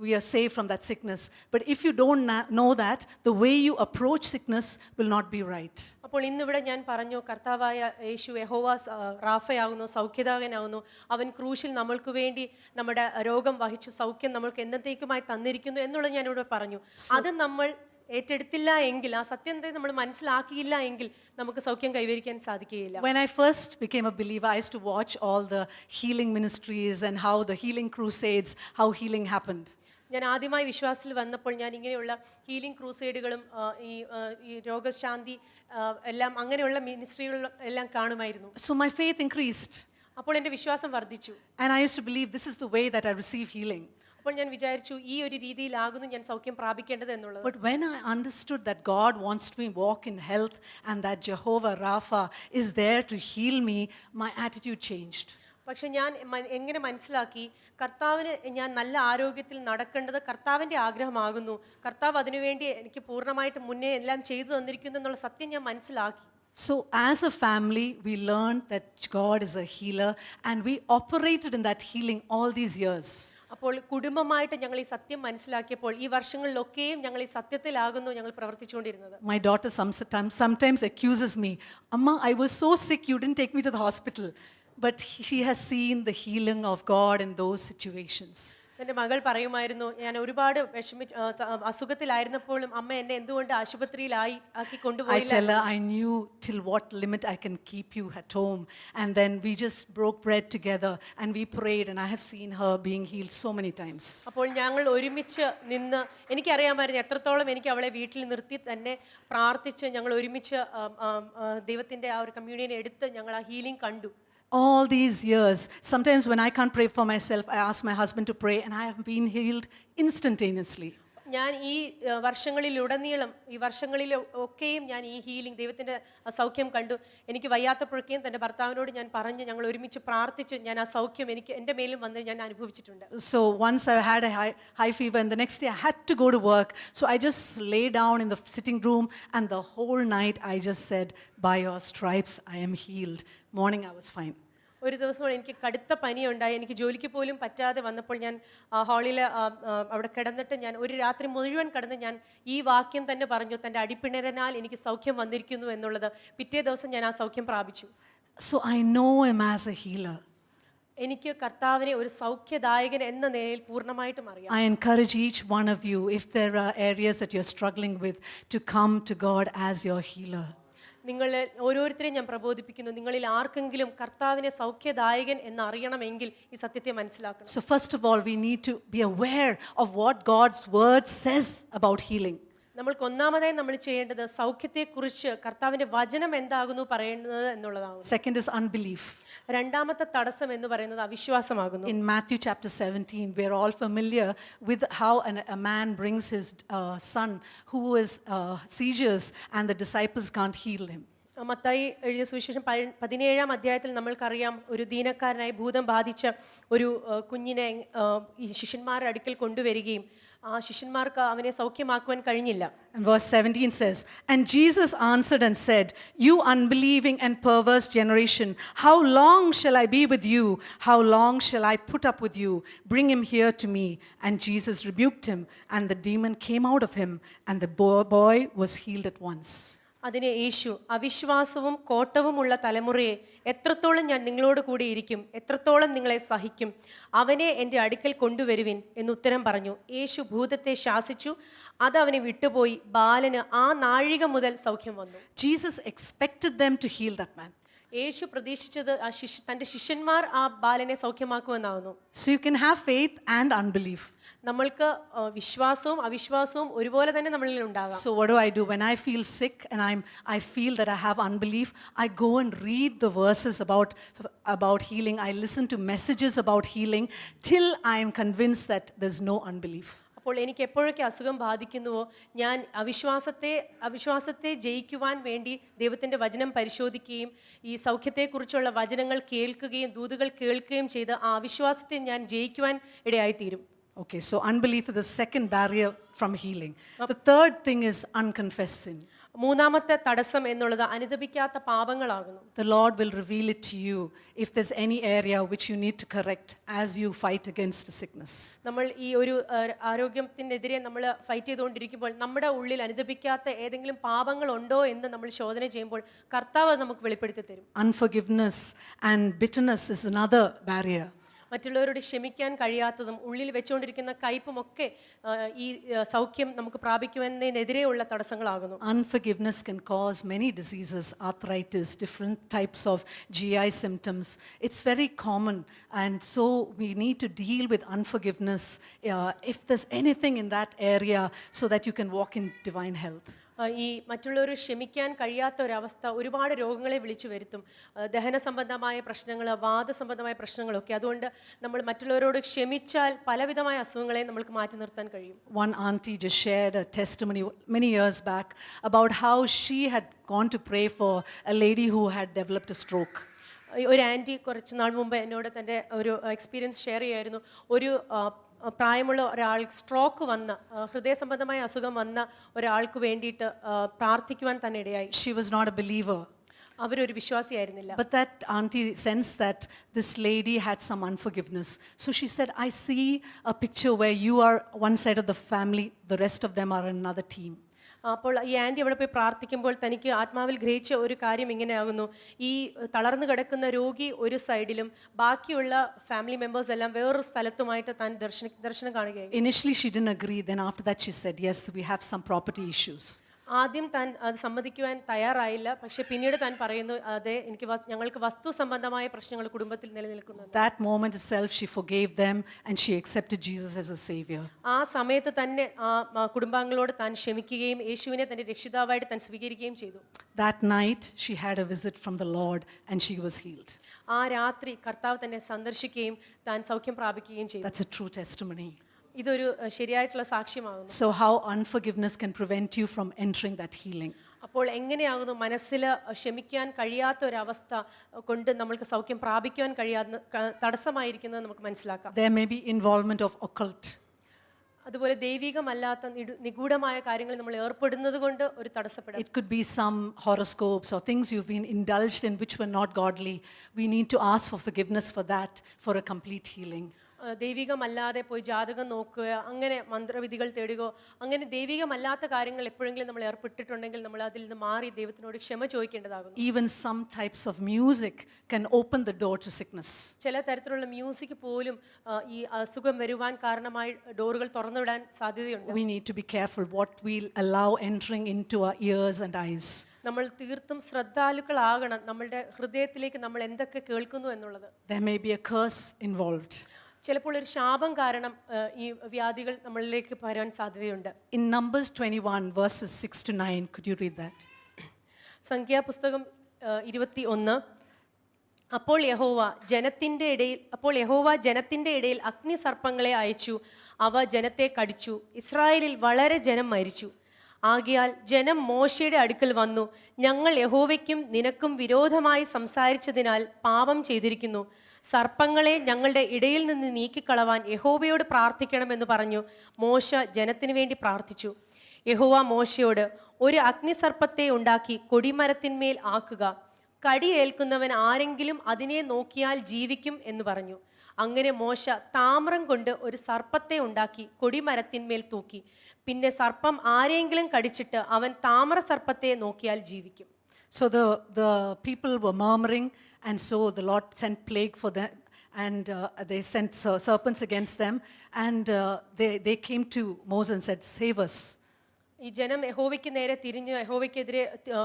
We are saved from that sickness. But if you don't know that, the way you approach sickness will not be right. അപ്പോൾ ഇന്നിവിടെ ഞാൻ പറഞ്ഞു, കർത്താവായ യേശു യഹോവ റാഫയാകുന്നു, സൗഖ്യദായകനാകുന്നു. അവൻ ക്രൂശിൽ നമ്മൾക്ക് വേണ്ടി നമ്മുടെ രോഗം വഹിച്ചു സൗഖ്യം നമ്മൾക്ക് എന്നത്തേക്കുമായി തന്നിരിക്കുന്നു എന്നുള്ളത് ഞാനിവിടെ പറഞ്ഞു. അത് നമ്മൾ ഏറ്റെടുത്തില്ല എങ്കിൽ, ആ സത്യത്തെ നമ്മൾ മനസ്സിലാക്കിയില്ല എങ്കിൽ നമുക്ക് സൗഖ്യം കൈവരിക്കാൻ സാധിക്കുകയില്ല. When I first became a believer, I used to watch all the healing ministries and how the healing crusades, how healing happened. ഞാൻ ആദ്യമായി വിശ്വാസത്തിൽ വന്നപ്പോൾ ഞാൻ ഇങ്ങനെയുള്ള ഹീലിംഗ് ക്രൂസൈഡുകളും ഈ രോഗശാന്തി എല്ലാം അങ്ങനെയുള്ള മിനിസ്ട്രികളും എല്ലാം കാണുമായിരുന്നു. So my faith increased. അപ്പോൾ എൻ്റെ വിശ്വാസം വർദ്ധിച്ചു. And I used to believe this is the way that I receive healing. അപ്പോൾ ഞാൻ വിചാരിച്ചു ഈ ഒരു രീതിയിലാകുന്നു ഞാൻ സൗഖ്യം പ്രാപിക്കേണ്ടത് എന്നുള്ളത്. But when I understood that God wants me to walk in health and that Jehovah Rapha is there to heal me, my attitude changed. പക്ഷെ ഞാൻ എങ്ങനെ മനസ്സിലാക്കി, കർത്താവിന് ഞാൻ നല്ല ആരോഗ്യത്തിൽ നടക്കേണ്ടത് കർത്താവിൻ്റെ ആഗ്രഹമാകുന്നു, കർത്താവ് അതിനുവേണ്ടി എനിക്ക് പൂർണ്ണമായിട്ട് മുന്നേ എല്ലാം ചെയ്തു തന്നിരിക്കുന്നു എന്നുള്ള സത്യം ഞാൻ മനസ്സിലാക്കി. So as a family, we learned that God is a healer and we operated in that healing all these years. അപ്പോൾ കുടുംബമായിട്ട് ഞങ്ങൾ ഈ സത്യം മനസ്സിലാക്കിയപ്പോൾ ഈ വർഷങ്ങളിലൊക്കെയും ഞങ്ങൾ ഈ സത്യത്തിലാകുന്നു ഞങ്ങൾ പ്രവർത്തിച്ചുകൊണ്ടിരുന്നത്. My daughter sometimes accuses me, Amma, I was so sick, you didn't take me to the hospital. But she has seen the healing of God in those situations. എൻ്റെ മകൾ പറയുമായിരുന്നു, ഞാൻ ഒരുപാട് അസുഖത്തിലായിരുന്നപ്പോഴും അമ്മ എന്നെ എന്തുകൊണ്ട് ആശുപത്രിയിലാക്കി I കൊണ്ടുപോയില്ല. tell her I knew till what limit I can keep you at home. And then we just broke bread together and we prayed and I have seen her being healed so many times. അപ്പോൾ ഞങ്ങൾ ഒരുമിച്ച് നിന്ന്, എനിക്കറിയാമായിരുന്നു എത്രത്തോളം എനിക്ക് അവളെ വീട്ടിൽ നിർത്തി തന്നെ പ്രാർത്ഥിച്ച് ഞങ്ങൾ ഒരുമിച്ച് ദൈവത്തിൻ്റെ ആ ഒരു കമ്മ്യൂണിയൻ എടുത്ത് ഞങ്ങൾ ആ ഹീലിംഗ് കണ്ടു. All these years, sometimes when I can't pray for myself, I ask my husband to pray and I have been healed instantaneously. ഞാൻ ഈ വർഷങ്ങളിലുടനീളം ഈ വർഷങ്ങളിൽ ഒക്കെയും ഞാൻ ഈ ഹീലിംഗ് ദൈവത്തിൻ്റെ സൗഖ്യം കണ്ടു. എനിക്ക് വയ്യാത്തപ്പോഴൊക്കെയും തൻ്റെ ഭർത്താവിനോട് ഞാൻ പറഞ്ഞ് ഞങ്ങൾ ഒരുമിച്ച് പ്രാർത്ഥിച്ച് ഞാൻ ആ സൗഖ്യം എനിക്ക് എൻ്റെ മേലും വന്ന് ഞാൻ അനുഭവിച്ചിട്ടുണ്ട്. So once I had a high fever and the next day I had to go to work. So I just lay down in the sitting room and the whole night I just said, by your stripes I am healed. Morning I was fine. ഒരു ദിവസം എനിക്ക് കടുത്ത പനിയുണ്ടായി. എനിക്ക് ജോലിക്ക് പോലും പറ്റാതെ വന്നപ്പോൾ ഞാൻ ഹാളിൽ അവിടെ കിടന്നിട്ട് ഞാൻ ഒരു രാത്രി മുഴുവൻ കിടന്ന് ഞാൻ ഈ വാക്യം തന്നെ പറഞ്ഞു, തൻ്റെ അടിപ്പിണരനാൽ എനിക്ക് സൗഖ്യം വന്നിരിക്കുന്നു എന്നുള്ളത്. പിറ്റേ ദിവസം ഞാൻ ആ സൗഖ്യം പ്രാപിച്ചു. So I know him as a healer. എനിക്ക് കർത്താവിനെ ഒരു സൗഖ്യദായകൻ എന്ന നിലയിൽ പൂർണ്ണമായിട്ടും അറിയാം. I encourage each one of you, if there are areas that you're struggling with, to come to God as your healer. നിങ്ങൾ ഓരോരുത്തരെയും ഞാൻ പ്രബോധിപ്പിക്കുന്നു, നിങ്ങളിൽ ആർക്കെങ്കിലും കർത്താവിനെ സൗഖ്യദായകൻ എന്ന് അറിയണമെങ്കിൽ ഈ സത്യത്തെ മനസ്സിലാക്കണം. So first of all, we need to be aware of what God's word says about healing. നമ്മൾക്ക് ഒന്നാമതായി നമ്മൾ ചെയ്യേണ്ടത് സൗഖ്യത്തെക്കുറിച്ച് കർത്താവിന്റെ വചനം എന്താകുന്നു പറയുന്നത് എന്നുള്ളതാണ്. Second is unbelief. രണ്ടാമത്തെ തടസ്സം എന്ന് പറയുന്നത് അവിശ്വാസമാകുന്നു. In Matthew chapter 17, we're all familiar with how a man brings his son who is seizures and the disciples can't heal him. Mathai എഴുതിയ സുവിശേഷം 17-ാം അധ്യായത്തിൽ നമ്മൾക്കറിയാം, ഒരു ദീനക്കാരനായി ഭൂതം ബാധിച്ച ഒരു കുഞ്ഞിനെ ഈ ശിഷ്യന്മാരുടെ അടുക്കൽ കൊണ്ടുവരികയും ആ ശിഷ്യന്മാർക്ക് അവനെ സൗഖ്യമാക്കുവാൻ കഴിഞ്ഞില്ല. And verse 17 says, and Jesus answered and said, you unbelieving and perverse generation, how long shall I be with you? How long shall I put up with you? Bring him here to me. And Jesus rebuked him, and the demon came out of him, and the boy was healed at once. അതിന് യേശു, അവിശ്വാസവും കോട്ടവുമുള്ള തലമുറയെ എത്രത്തോളം ഞാൻ നിങ്ങളോട് കൂടി ഇരിക്കും, എത്രത്തോളം നിങ്ങളെ സഹിക്കും, അവനെ എൻ്റെ അടുക്കൽ കൊണ്ടുവരുവിൻ എന്നുത്തരം പറഞ്ഞു. യേശു ഭൂതത്തെ ശാസിച്ചു, അത് അവനെ വിട്ടുപോയി. ബാലന് ആ നാഴിക മുതൽ സൗഖ്യം വന്നു. Jesus expected them to heal that man. യേശു പ്രതീക്ഷിച്ചത് തൻ്റെ ശിഷ്യന്മാർ ആ ബാലനെ സൗഖ്യമാക്കുമെന്നാകുന്നു. So you can have faith and unbelief. നമ്മൾക്ക് വിശ്വാസവും അവിശ്വാസവും ഒരുപോലെ തന്നെ നമ്മളിൽ ഉണ്ടാകാം. So what do? When I feel sick and I feel that I have unbelief, I go and read the verses about healing. I listen to messages about healing till I am convinced that there's no unbelief. അപ്പോൾ എനിക്ക് എപ്പോഴൊക്കെ അസുഖം ബാധിക്കുന്നുവോ ഞാൻ അവിശ്വാസത്തെ ജയിക്കുവാൻ വേണ്ടി ദൈവത്തിൻ്റെ വചനം പരിശോധിക്കുകയും ഈ സൗഖ്യത്തെക്കുറിച്ചുള്ള വചനങ്ങൾ കേൾക്കുകയും ദൂതുകൾ കേൾക്കുകയും ചെയ്ത് ആ അവിശ്വാസത്തെ ഞാൻ ജയിക്കുവാൻ ഇടയായിത്തീരും. Okay, so unbelief is the second barrier from healing. The third thing is unconfessed sin. മൂന്നാമത്തെ തടസ്സം എന്നുള്ളത് അനുതപിക്കാത്ത പാപങ്ങളാകുന്നു. The Lord will reveal it to you if there's any area which you need to correct as you fight against the sickness. നമ്മൾ ഈ ഒരു ആരോഗ്യത്തിനെതിരെ നമ്മൾ fight ചെയ്തുകൊണ്ടിരിക്കുമ്പോൾ നമ്മുടെ ഉള്ളിൽ അനുതപിക്കാത്ത ഏതെങ്കിലും പാപങ്ങൾ ഉണ്ടോ എന്ന് നമ്മൾ ശോധന ചെയ്യുമ്പോൾ കർത്താവ് നമുക്ക് വെളിപ്പെടുത്തി തരും. Unforgiveness and bitterness is another barrier. മറ്റുള്ളവരോട് ക്ഷമിക്കാൻ കഴിയാത്തതും ഉള്ളിൽ വെച്ചുകൊണ്ടിരിക്കുന്ന കയ്പുമൊക്കെ ഈ സൗഖ്യം നമുക്ക് പ്രാപിക്കുവാനെതിരെയുള്ള തടസ്സങ്ങളാകുന്നു. Unforgiveness can cause many diseases, arthritis, different types of GI symptoms. It's very common, and so we need to deal with unforgiveness if there's anything in that area so that you can walk in divine health. ഈ മറ്റുള്ളവർ ക്ഷമിക്കാൻ കഴിയാത്ത ഒരവസ്ഥ ഒരുപാട് രോഗങ്ങളെ വിളിച്ചു വരുത്തും. ദഹന സംബന്ധമായ പ്രശ്നങ്ങൾ, വാദസംബന്ധമായ പ്രശ്നങ്ങളൊക്കെ. അതുകൊണ്ട് നമ്മൾ മറ്റുള്ളവരോട് ക്ഷമിച്ചാൽ പലവിധമായ അസുഖങ്ങളെ നമ്മൾക്ക് മാറ്റി നിർത്താൻ കഴിയും. One auntie just shared a testimony many years back about how she had gone to pray for a lady who had developed a stroke. ഒരു ആൻറ്റി കുറച്ച് നാൾ മുമ്പ് എന്നോട് തൻ്റെ ഒരു എക്സ്പീരിയൻസ് ഷെയർ ചെയ്യായിരുന്നു. ഒരു പ്രായമുള്ള ഒരാൾ സ്ട്രോക്ക് വന്ന ഹൃദയ സംബന്ധമായ അസുഖം വന്ന ഒരാൾക്ക് വേണ്ടിയിട്ട് പ്രാർത്ഥിക്കുവാൻ തന്നെ ഇടയായി. She was not a believer. അവരൊരു വിശ്വാസിയായിരുന്നില്ല. But that auntie sensed that this lady had some unforgiveness. So she said, I see a picture where you are one side of the family, the rest of them are another team. അപ്പോൾ ഈ anti അവിടെ പോയി പ്രാർത്ഥിക്കുമ്പോൾ തനിക്ക് ആത്മാവിൽ ഗ്രഹിച്ച ഒരു കാര്യം ഇങ്ങനെയാകുന്നു, ഈ തളർന്നു കിടക്കുന്ന രോഗി ഒരു സൈഡിലും ബാക്കിയുള്ള ഫാമിലി മെമ്പേഴ്സ് എല്ലാം വേറൊരു സ്ഥലത്തുമായിട്ട് താൻ ദർശനം കാണുകയായി. Initially she didn't agree, then after that she said, yes, we have some property issues. ആദ്യം താൻ അത് സമ്മതിക്കുവാൻ തയ്യാറായില്ല. പക്ഷെ പിന്നീട് താൻ പറയുന്നു, അതെ, ഞങ്ങൾക്ക് വസ്തു സംബന്ധമായ പ്രശ്നങ്ങൾ കുടുംബത്തിൽ നിലനിൽക്കുന്നു. That moment itself she forgave them and she accepted Jesus as a savior. ആ സമയത്ത് തന്നെ ആ കുടുംബാംഗങ്ങളോട് താൻ ക്ഷമിക്കുകയും യേശുവിനെ തന്റെ രക്ഷിതാവായിട്ട് താൻ സ്വീകരിക്കുകയും ചെയ്തു. That night she had a visit from the Lord and she was healed. ആ രാത്രി കർത്താവ് തന്നെ സന്ദർശിക്കുകയും താൻ സൗഖ്യം പ്രാപിക്കുകയും ചെയ്തു. That's a true testimony. ഇതൊരു ശരിയായിട്ടുള്ള സാക്ഷ്യമാകുന്നു. So, how unforgiveness can prevent you from entering that healing? അപ്പോൾ എങ്ങനെയാകുന്നു മനസ്സിൽ ക്ഷമിക്കാൻ കഴിയാത്ത ഒരവസ്ഥ കൊണ്ട് നമ്മൾക്ക് സൗഖ്യം പ്രാപിക്കുവാൻ കഴിയാത്ത തടസ്സമായിരിക്കുന്നത് നമുക്ക് മനസ്സിലാക്കാം. There may be involvement of occult. അതുപോലെ ദൈവികമല്ലാത്ത നിഗൂഢമായ കാര്യങ്ങളിൽ നമ്മൾ ഏർപ്പെടുന്നത് കൊണ്ട് ഒരു തടസ്സപ്പെടാം. It could be some horoscopes or things you've been indulged in which were not godly. We need to ask for forgiveness for that for a complete healing. ദൈവികമല്ലാതെ പോയി ജാതകം നോക്കുക, അങ്ങനെ മന്ത്രവിധികൾ തേടുകയോ, അങ്ങനെ ദൈവികമല്ലാത്ത കാര്യങ്ങൾ എപ്പോഴെങ്കിലും നമ്മൾ ഏർപ്പെട്ടിട്ടുണ്ടെങ്കിൽ നമ്മൾ അതിൽ നിന്ന് മാറി ദൈവത്തിനോട് ക്ഷമ ചോദിക്കേണ്ടതാകുന്നു. Even some types of music can open the door to sickness. ചില തരത്തിലുള്ള മ്യൂസിക് പോലും ഈ അസുഖം വരുവാൻ കാരണമായി ഡോറുകൾ തുറന്നുവിടാൻ സാധ്യതയുണ്ട്. We need to be careful what we'll allow entering into our ears and eyes. നമ്മൾ തീർത്തും ശ്രദ്ധാലുക്കളാകണം നമ്മളുടെ ഹൃദയത്തിലേക്ക് നമ്മൾ എന്തൊക്കെ കേൾക്കുന്നു എന്നുള്ളത്. There may be a curse involved. ചിലപ്പോൾ ഒരു ശാപം കാരണം ഈ വ്യാധികൾ നമ്മളിലേക്ക് വരാൻ സാധ്യതയുണ്ട്. In Numbers 21 verses 6 to 9, could you read that? സംഖ്യാപുസ്തകം 21. അപ്പോൾ യഹോവ ജനത്തിന്റെ ഇടയിൽ അഗ്നിസർപ്പങ്ങളെ അയച്ചു, അവ ജനത്തെ കടിച്ചു, ഇസ്രായേലിൽ വളരെ ജനം മരിച്ചു. ആകയാൽ ജനം മോശയുടെ അടുക്കൽ വന്നു, ഞങ്ങൾ യഹോവയ്ക്കും നിനക്കും വിരോധമായി സംസാരിച്ചതിനാൽ പാപം ചെയ്തിരിക്കുന്നു. സർപ്പങ്ങളെ ഞങ്ങളുടെ ഇടയിൽ നിന്ന് നീക്കിക്കളവാൻ യഹോവയോട് പ്രാർത്ഥിക്കണമെന്ന് പറഞ്ഞു. മോശ ജനത്തിനു വേണ്ടി പ്രാർത്ഥിച്ചു. യഹോവ മോശയോട്, ഒരു അഗ്നിസർപ്പത്തെ ഉണ്ടാക്കി കൊടിമരത്തിന്മേൽ ആക്കുക, കടിയേൽക്കുന്നവൻ ആരെങ്കിലും അതിനെ നോക്കിയാൽ ജീവിക്കും എന്ന് പറഞ്ഞു. അങ്ങനെ മോശ താമ്രം കൊണ്ട് ഒരു സർപ്പത്തെ ഉണ്ടാക്കി കൊടിമരത്തിന്മേൽ തൂക്കി. പിന്നെ സർപ്പം ആരെങ്കിലും കടിച്ചിട്ട് അവൻ താമ്ര സർപ്പത്തെ നോക്കിയാൽ ജീവിക്കും. So the people were murmuring, and so the Lord sent plague for them, and they sent serpents against them, and they came to Moses and said, "Save us." ഈ ജനം യഹോവയ്ക്ക് നേരെ തിരിഞ്ഞ് യഹോവയ്ക്കെതിരെ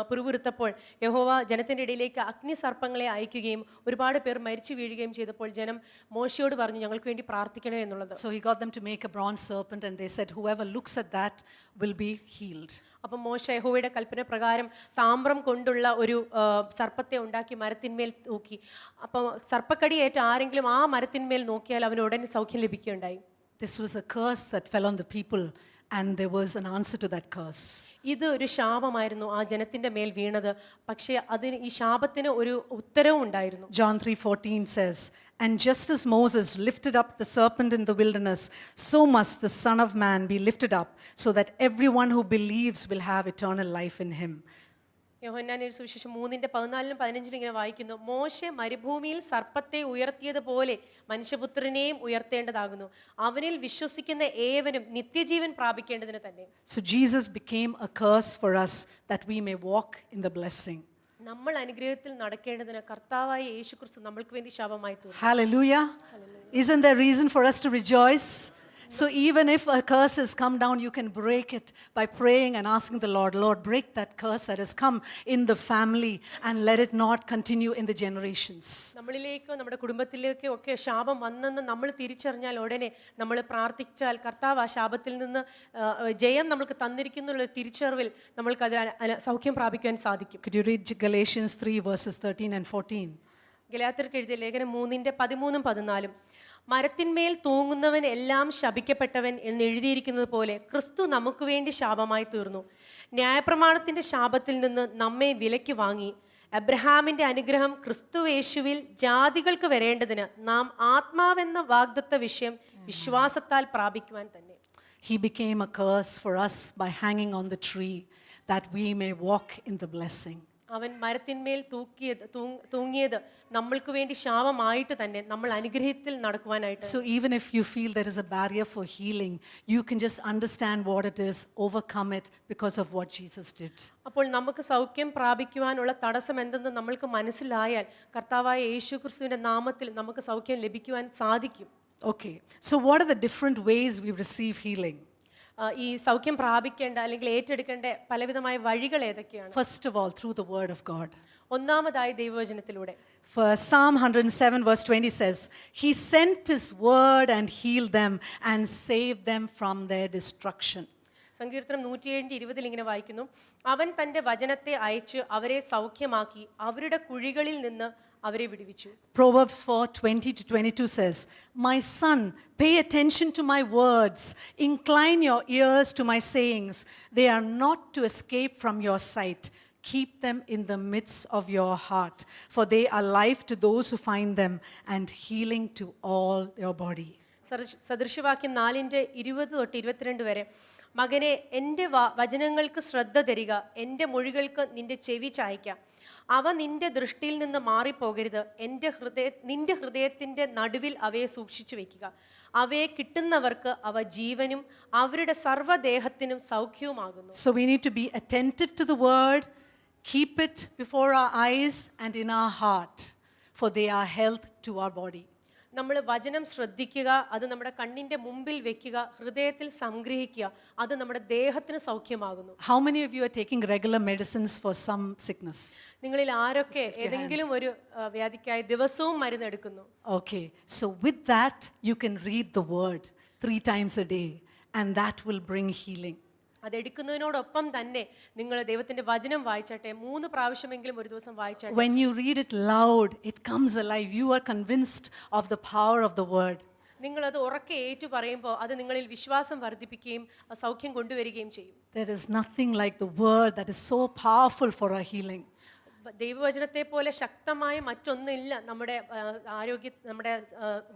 പിറുപിറുത്തപ്പോൾ യഹോവ ജനത്തിൻ്റെ ഇടയിലേക്ക് അഗ്നിസർപ്പങ്ങളെ അയക്കുകയും ഒരുപാട് പേർ മരിച്ചു വീഴുകയും ചെയ്തപ്പോൾ ജനം മോശയോട് പറഞ്ഞു, ഞങ്ങൾക്ക് വേണ്ടി പ്രാർത്ഥിക്കണേ എന്നുള്ളത്. So he got them to make a bronze serpent, and they said, "Whoever looks at that will be healed." അപ്പം മോശ യഹോവയുടെ കൽപ്പന പ്രകാരം താമ്രം കൊണ്ടുള്ള ഒരു സർപ്പത്തെ ഉണ്ടാക്കി മരത്തിന്മേൽ തൂക്കി. അപ്പം സർപ്പക്കടി ഏറ്റ ആരെങ്കിലും ആ മരത്തിന്മേൽ നോക്കിയാൽ അവന് ഉടനെ സൗഖ്യം ലഭിക്കുകയുണ്ടായി. This was a curse that fell on the people, and there was an answer to that curse. ഇത് ഒരു ശാപമായിരുന്നു ആ ജനത്തിന്റെ മേൽ വീണത്. പക്ഷേ അതിന് ഈ ശാപത്തിന് ഒരു ഉത്തരവും ഉണ്ടായിരുന്നു. John 3:14 says, "And just as Moses lifted up the serpent in the wilderness, so must the Son of Man be lifted up, so that everyone who believes will have eternal life in him." യോഹന്നാന്റെ സുവിശേഷം 3:14-15 ഇങ്ങനെ വായിക്കുന്നു, മോശെ മരുഭൂമിയിൽ സർപ്പത്തെ ഉയർത്തിയതുപോലെ മനുഷ്യപുത്രനെയും ഉയർത്തേണ്ടതാകുന്നു, അവനിൽ വിശ്വസിക്കുന്ന ഏവനും നിത്യജീവൻ പ്രാപിക്കേണ്ടതിന് തന്നെ. So Jesus became a curse for us that we may walk in the blessing. നമ്മൾ അനുഗ്രഹത്തിൽ നടക്കേണ്ടതിന് കർത്താവായ യേശുക്രിസ്തു നമ്മൾക്ക് വേണ്ടി ശാപമായി തീർന്നു. Hallelujah. Isn't there reason for us to rejoice? So even if a curse has come down, you can break it by praying and asking the Lord, "Lord, break that curse that has come in the family and let it not continue in the generations." നമ്മളിലേക്കോ നമ്മുടെ കുടുംബത്തിലേക്കോ ഒക്കെ ശാപം വന്നെന്ന് നമ്മൾ തിരിച്ചറിഞ്ഞാൽ ഉടനെ നമ്മൾ പ്രാർത്ഥിച്ചാൽ കർത്താവ് ആ ശാപത്തിൽ നിന്ന് ജയം നമ്മൾക്ക് തന്നിരിക്കുന്നുള്ള തിരിച്ചറിവിൽ നമ്മൾക്ക് അതിൽ സൗഖ്യം പ്രാപിക്കാൻ സാധിക്കും. Could you read Galatians 3 verses 13 and 14? ഗലാത്യർക്ക് എഴുതിയ ലേഖനം 3:13-14. മരത്തിന്മേൽ തൂങ്ങുന്നവൻ എല്ലാം ശപിക്കപ്പെട്ടവൻ എന്ന് എഴുതിയിരിക്കുന്നത് പോലെ ക്രിസ്തു നമുക്ക് വേണ്ടി ശാപമായി തീർന്നു. ന്യായപ്രമാണത്തിന്റെ ശാപത്തിൽ നിന്ന് നമ്മെ വിലയ്ക്ക് വാങ്ങി അബ്രഹാമിന്റെ അനുഗ്രഹം ക്രിസ്തുയേശുവിൽ ജാതികൾക്ക് വരേണ്ടതിന് നാം ആത്മാവെന്ന വാഗ്ദത്ത വിഷയം വിശ്വാസത്താൽ പ്രാപിക്കുവാൻ തന്നെ. He became a curse for us by hanging on the tree, that we may walk in the blessing. അവൻ മരത്തിന്മേൽ തൂങ്ങിയത് നമ്മൾക്ക് വേണ്ടി ശാപമായിട്ട് തന്നെ നമ്മൾ അനുഗ്രഹത്തിൽ നടക്കുവാനായിട്ട്. So even if you feel there is a barrier for healing, you can just understand what it is, overcome it because of what Jesus did. അപ്പോൾ നമുക്ക് സൗഖ്യം പ്രാപിക്കുവാനുള്ള തടസ്സം എന്തെന്ന് നമ്മൾക്ക് മനസ്സിലായാൽ കർത്താവായ യേശുക്രിസ്തുവിന്റെ നാമത്തിൽ നമുക്ക് സൗഖ്യം ലഭിക്കുവാൻ സാധിക്കും. Okay, so what are the different ways we receive healing? ഈ സൗഖ്യം പ്രാപിക്കേണ്ട അല്ലെങ്കിൽ ഏറ്റെടുക്കേണ്ട പലവിധമായ വഴികൾ ഏതൊക്കെയാണ്? First of all, through the word of God. ഒന്നാമതായി ദൈവവചനത്തിലൂടെ. For Psalm 107 verse 20 says, "He sent his word and healed them and saved them from their destruction." സങ്കീർത്തനം 107:20 ഇങ്ങനെ വായിക്കുന്നു, അവൻ തന്റെ വചനത്തെ അയച്ച് അവരെ സൗഖ്യമാക്കി അവരുടെ കുഴികളിൽ നിന്ന് അവരെ വിടുവിച്ചു. Proverbs 4:20-22 says, "My son, pay attention to my words. Incline your ears to my sayings. They are not to escape from your sight. Keep them in the midst of your heart, for they are life to those who find them and healing to all your body." സദൃശവാക്യം 4:20-22 വരെ, മകനെ എൻ്റെ വചനങ്ങൾക്ക് ശ്രദ്ധ തരിക, എൻ്റെ മൊഴികൾക്ക് നിന്റെ ചെവി ചായ്ക്ക. അവ നിന്റെ ദൃഷ്ടിയിൽ നിന്ന് മാറിപ്പോകരുത്. നിന്റെ ഹൃദയത്തിൻ്റെ നടുവിൽ അവയെ സൂക്ഷിച്ചു വെക്കുക. അവയെ കിട്ടുന്നവർക്ക് അവ ജീവനും അവരുടെ സർവ്വദേഹത്തിനും സൗഖ്യവുമാകുന്നു. So we need to be attentive to the word, keep it before our eyes and in our heart, for they are health to our body. നമ്മൾ വചനം ശ്രദ്ധിക്കുക, അത് നമ്മുടെ കണ്ണിൻ്റെ മുമ്പിൽ വെക്കുക, ഹൃദയത്തിൽ സംഗ്രഹിക്കുക, അത് നമ്മുടെ ദേഹത്തിന് സൗഖ്യമാകുന്നു. How many of you are taking regular medicines for some sickness? നിങ്ങളിൽ ആരൊക്കെ ഏതെങ്കിലും ഒരു വ്യാധിക്കായി ദിവസവും മരുന്നെടുക്കുന്നു? Okay, so with that you can read the word 3 times a day and that will bring healing. അതെടുക്കുന്നതിനോടൊപ്പം തന്നെ നിങ്ങൾ ദൈവത്തിന്റെ വചനം വായിച്ചാട്ടെ, 3 പ്രാവശ്യമെങ്കിലും ഒരു ദിവസം വായിച്ചാട്ടെ. When you read it loud, it comes alive. You are convinced of the power of the word. നിങ്ങളത് ഉറക്കെ ഏറ്റു പറയുമ്പോൾ അത് നിങ്ങളിൽ വിശ്വാസം വർദ്ധിപ്പിക്കുകയും സൗഖ്യം കൊണ്ടുവരികയും ചെയ്യും. There is nothing like the word that is so powerful for our healing. ദൈവവചനത്തെ പോലെ ശക്തമായ മറ്റൊന്നില്ല നമ്മുടെ നമ്മുടെ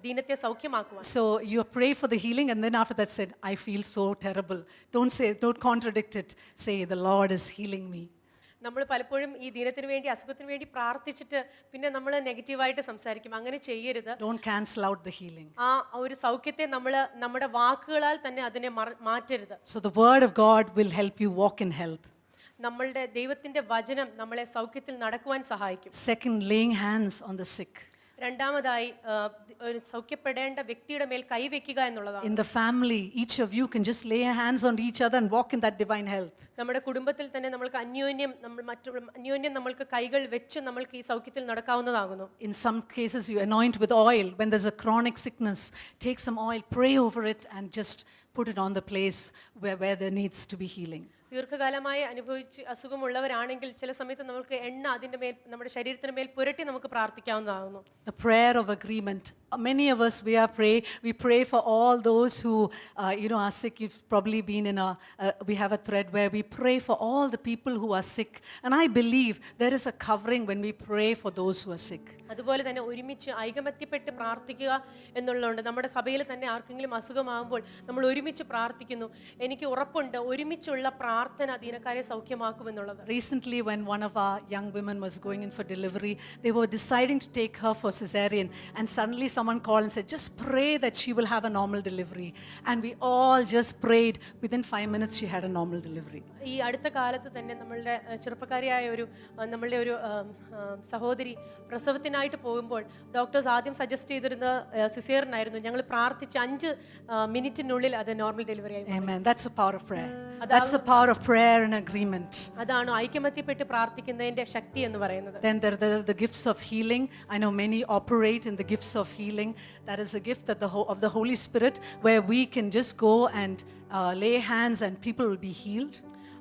ദീനത്തെ സൗഖ്യമാക്കുവാൻ. So you pray for the healing and then after that said, I feel so terrible. Don't contradict it. Say, the Lord is healing me. നമ്മൾ പലപ്പോഴും ഈ ദീനത്തിന് വേണ്ടി, അസുഖത്തിന് വേണ്ടി പ്രാർത്ഥിച്ചിട്ട് പിന്നെ നമ്മൾ നെഗറ്റീവായിട്ട് സംസാരിക്കും. അങ്ങനെ ചെയ്യരുത്. Don't cancel out the healing. ആ ഒരു സൗഖ്യത്തെ നമ്മൾ നമ്മുടെ വാക്കുകളാൽ തന്നെ അതിനെ മാറ്റരുത്. So the word of God will help you walk in health. നമ്മളുടെ ദൈവത്തിന്റെ വചനം നമ്മളെ സൗഖ്യത്തിൽ നടക്കുവാൻ സഹായിക്കും. Second, laying hands on the sick. രണ്ടാമതായി സൗഖ്യപ്പെടേണ്ട വ്യക്തിയുടെ മേൽ കൈവെക്കുക എന്നുള്ളതാണ്. In the family, each of you can just lay hands on each other and walk in that divine health. നമ്മുടെ കുടുംബത്തിൽ തന്നെ നമ്മൾക്ക് അന്യോന്യം നമ്മൾക്ക് കൈകൾ വെച്ച് നമ്മൾക്ക് ഈ സൗഖ്യത്തിൽ നടക്കാവുന്നതാകുന്നു. In some cases you anoint with oil. When there's a chronic sickness, take some oil, pray over it and just put it on the place where there needs to be healing. ദീർഘകാലമായി അനുഭവിച്ച് അസുഖമുള്ളവരാണെങ്കിൽ ചില സമയത്ത് നമുക്ക് എണ്ണ അതിൻ്റെ മേൽ, നമ്മുടെ ശരീരത്തിന് മേൽ പുരട്ടി നമുക്ക് പ്രാർത്ഥിക്കാവുന്നതാകുന്നു. The prayer of agreement. Many of us, we pray for all those who are sick. You've probably been in we have a thread where we pray for all the people who are sick. And I believe there is a covering when we pray for those who are sick. അതുപോലെ തന്നെ ഒരുമിച്ച് ഐകമത്യപ്പെട്ട് പ്രാർത്ഥിക്കുക എന്നുള്ളതുകൊണ്ട് നമ്മുടെ സഭയിൽ തന്നെ ആർക്കെങ്കിലും അസുഖമാകുമ്പോൾ നമ്മൾ ഒരുമിച്ച് പ്രാർത്ഥിക്കുന്നു. എനിക്ക് ഉറപ്പുണ്ട് ഒരുമിച്ചുള്ള പ്രാർത്ഥന ദീനക്കാരെ സൗഖ്യമാക്കുമെന്നുള്ളത്. Recently, when one of our young women was going in for delivery, they were deciding to take her for cesarean, and suddenly someone called and said, just pray that she will have a normal delivery. And we all just prayed. Within 5 minutes, she had a normal delivery. ഈ അടുത്ത കാലത്ത് തന്നെ നമ്മളുടെ ചെറുപ്പക്കാരിയായ നമ്മളുടെ ഒരു സഹോദരി പ്രസവത്തിനായിട്ട് പോകുമ്പോൾ doctors ആദ്യം സജസ്റ്റ് ചെയ്തിരുന്ന സിസേറിനായിരുന്നു. ഞങ്ങൾ പ്രാർത്ഥിച്ച് 5 മിനിറ്റിനുള്ളിൽ അത് നോർമൽ ഡെലിവറി ആയി. Amen. That's the power of prayer. That's the power of prayer and agreement. അതാണ് ഐക്യമത്യപ്പെട്ട് പ്രാർത്ഥിക്കുന്നതിന്റെ ശക്തി എന്ന് പറയുന്നത്. Then there are the gifts of healing. I know many operate in the gifts of healing. That is a gift that of the Holy Spirit, where we can just go and lay hands and people will be healed.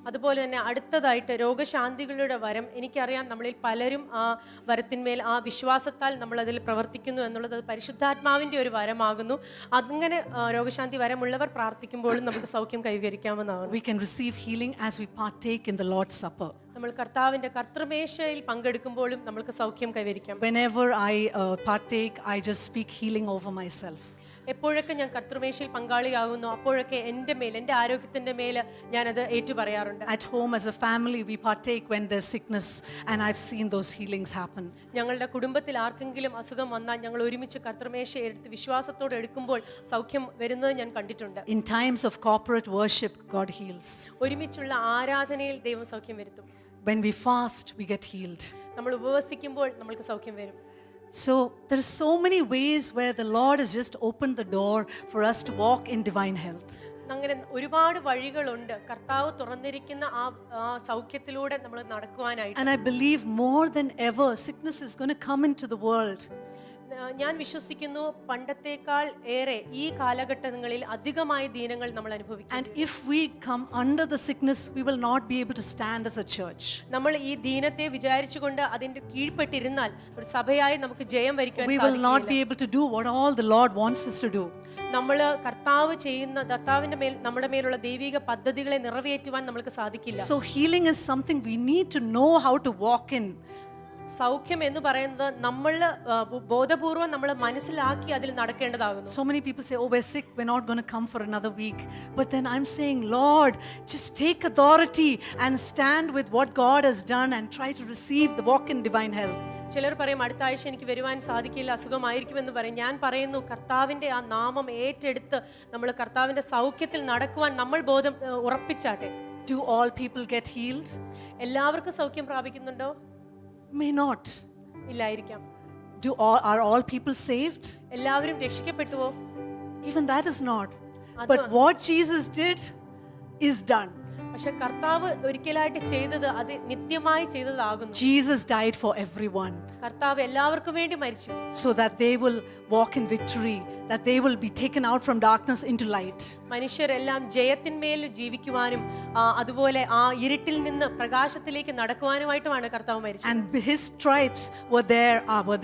അതുപോലെ തന്നെ അടുത്തതായിട്ട് രോഗശാന്തികളുടെ വരം. എനിക്കറിയാം നമ്മളിൽ പലരും ആ വരത്തിന്മേൽ ആ വിശ്വാസത്താൽ നമ്മൾ അതിൽ പ്രവർത്തിക്കുന്നു എന്നുള്ളത് പരിശുദ്ധാത്മാവിൻ്റെ ഒരു വരമാകുന്നു. അങ്ങനെ രോഗശാന്തി വരമുള്ളവർ പ്രാർത്ഥിക്കുമ്പോഴും നമുക്ക് സൗഖ്യം കൈവരിക്കാവുന്നതാണ്. We can receive healing as we partake in the Lord's Supper. നമ്മൾ കർത്താവിന്റെ കർത്തൃമേശയിൽ പങ്കെടുക്കുമ്പോഴും നമുക്ക് സൗഖ്യം കൈവരിക്കാം. Whenever I partake, I just speak healing over myself. എപ്പോഴൊക്കെ ഞാൻ കർത്തൃമേശയിൽ പങ്കാളിയാകുന്നു അപ്പോഴൊക്കെ എൻ്റെ ആരോഗ്യത്തിൻ്റെ മേൽ ഞാനത് ഏറ്റുപറയാറുണ്ട്. At home as a family we partake when there's sickness, and I've seen those healings happen. ഞങ്ങളുടെ കുടുംബത്തിൽ ആർക്കെങ്കിലും അസുഖം വന്നാൽ ഞങ്ങൾ ഒരുമിച്ച് കർത്തൃമേശ എടുത്ത് വിശ്വാസത്തോടെ എടുക്കുമ്പോൾ സൗഖ്യം വരുന്നത് ഞാൻ കണ്ടിട്ടുണ്ട്. In times of corporate worship, God heals. ഒരുമിച്ചുള്ള ആരാധനയിൽ ദൈവം സൗഖ്യം വരുത്തും. When we fast, we get healed. നമ്മൾ ഉപവസിക്കുമ്പോൾ നമ്മൾക്ക് സൗഖ്യം വരും. So there are so many ways where the Lord has just opened the door for us to walk in divine health. അങ്ങനെ ഒരുപാട് വഴികളുണ്ട് കർത്താവ് തുറന്നിരിക്കുന്ന ആ സൗഖ്യത്തിലൂടെ നമ്മൾ നടക്കുവാനായിട്ട്. And I believe more than ever sickness is going to come into the world. ഞാൻ വിശ്വസിക്കുന്നു പണ്ടത്തേക്കാൾ ഏറെ ഈ കാലഘട്ടങ്ങളിൽ അധികമായ ദീനങ്ങൾ നമ്മൾ അനുഭവിക്കും. And if we come under the sickness, we will not be able to stand as a church. നമ്മൾ ഈ ദീനത്തെ വിചാരിച്ചുകൊണ്ട് അതിന്റെ കീഴ്പ്പെട്ടിരുന്നാൽ ഒരു സഭയായി നമുക്ക് ജയം വരിക്കാൻ We will not be able to do what all the Lord wants us to do. നമ്മൾ കർത്താവിന്റെ മേൽ നമ്മുടെ മേലുള്ള ദൈവിക പദ്ധതികളെ നിറവേറ്റുവാൻ നമുക്ക് സാധിക്കില്ല. So healing is something we need to know how to walk in. സൗഖ്യം എന്ന് പറയുന്നത് നമ്മൾ ബോധപൂർവം നമ്മൾ മനസ്സിലാക്കി അതിൽ നടക്കേണ്ടതാകുന്നു. So many people say, oh, we're sick, we're not going to come for another week. But then I'm saying, Lord, just take authority and stand with what God has done and try to receive the walk in divine health. ചിലർ പറയും അടുത്ത ആഴ്ച എനിക്ക് വരുവാൻ സാധിക്കില്ല, അസുഖമായിരിക്കുമെന്ന് പറയും. ഞാൻ പറയുന്നു കർത്താവിന്റെ ആ നാമം ഏറ്റെടുത്ത് നമ്മൾ കർത്താവിന്റെ സൗഖ്യത്തിൽ നടക്കുവാൻ നമ്മൾ ബോധം ഉറപ്പിച്ചാട്ടെ. Do all people get healed? എല്ലാവർക്കും സൗഖ്യം പ്രാപിക്കുന്നുണ്ടോ? May not. ഇല്ലായിരിക്കാം. Are all people saved? എല്ലാവരും രക്ഷിക്കപ്പെട്ടുവോ? Even that is not. But what Jesus did is done. പക്ഷെ കർത്താവ് ഒരിക്കലായിട്ട് ചെയ്തത് അത് നിത്യമായി ചെയ്തതാകുന്നു. Jesus died for everyone. കർത്താവ് എല്ലാവർക്കും വേണ്ടി മരിച്ചു. So that they will walk in victory, that they will be taken out from darkness into light. മനുഷ്യരെല്ലാം ജയത്തിന്മേൽ ജീവിക്കുവാനും അതുപോലെ ആ ഇരുട്ടിൽ നിന്ന് പ്രകാശത്തിലേക്ക് നടക്കുവാനുമായിട്ടുമാണ് കർത്താവ് മരിച്ചത്. And his stripes were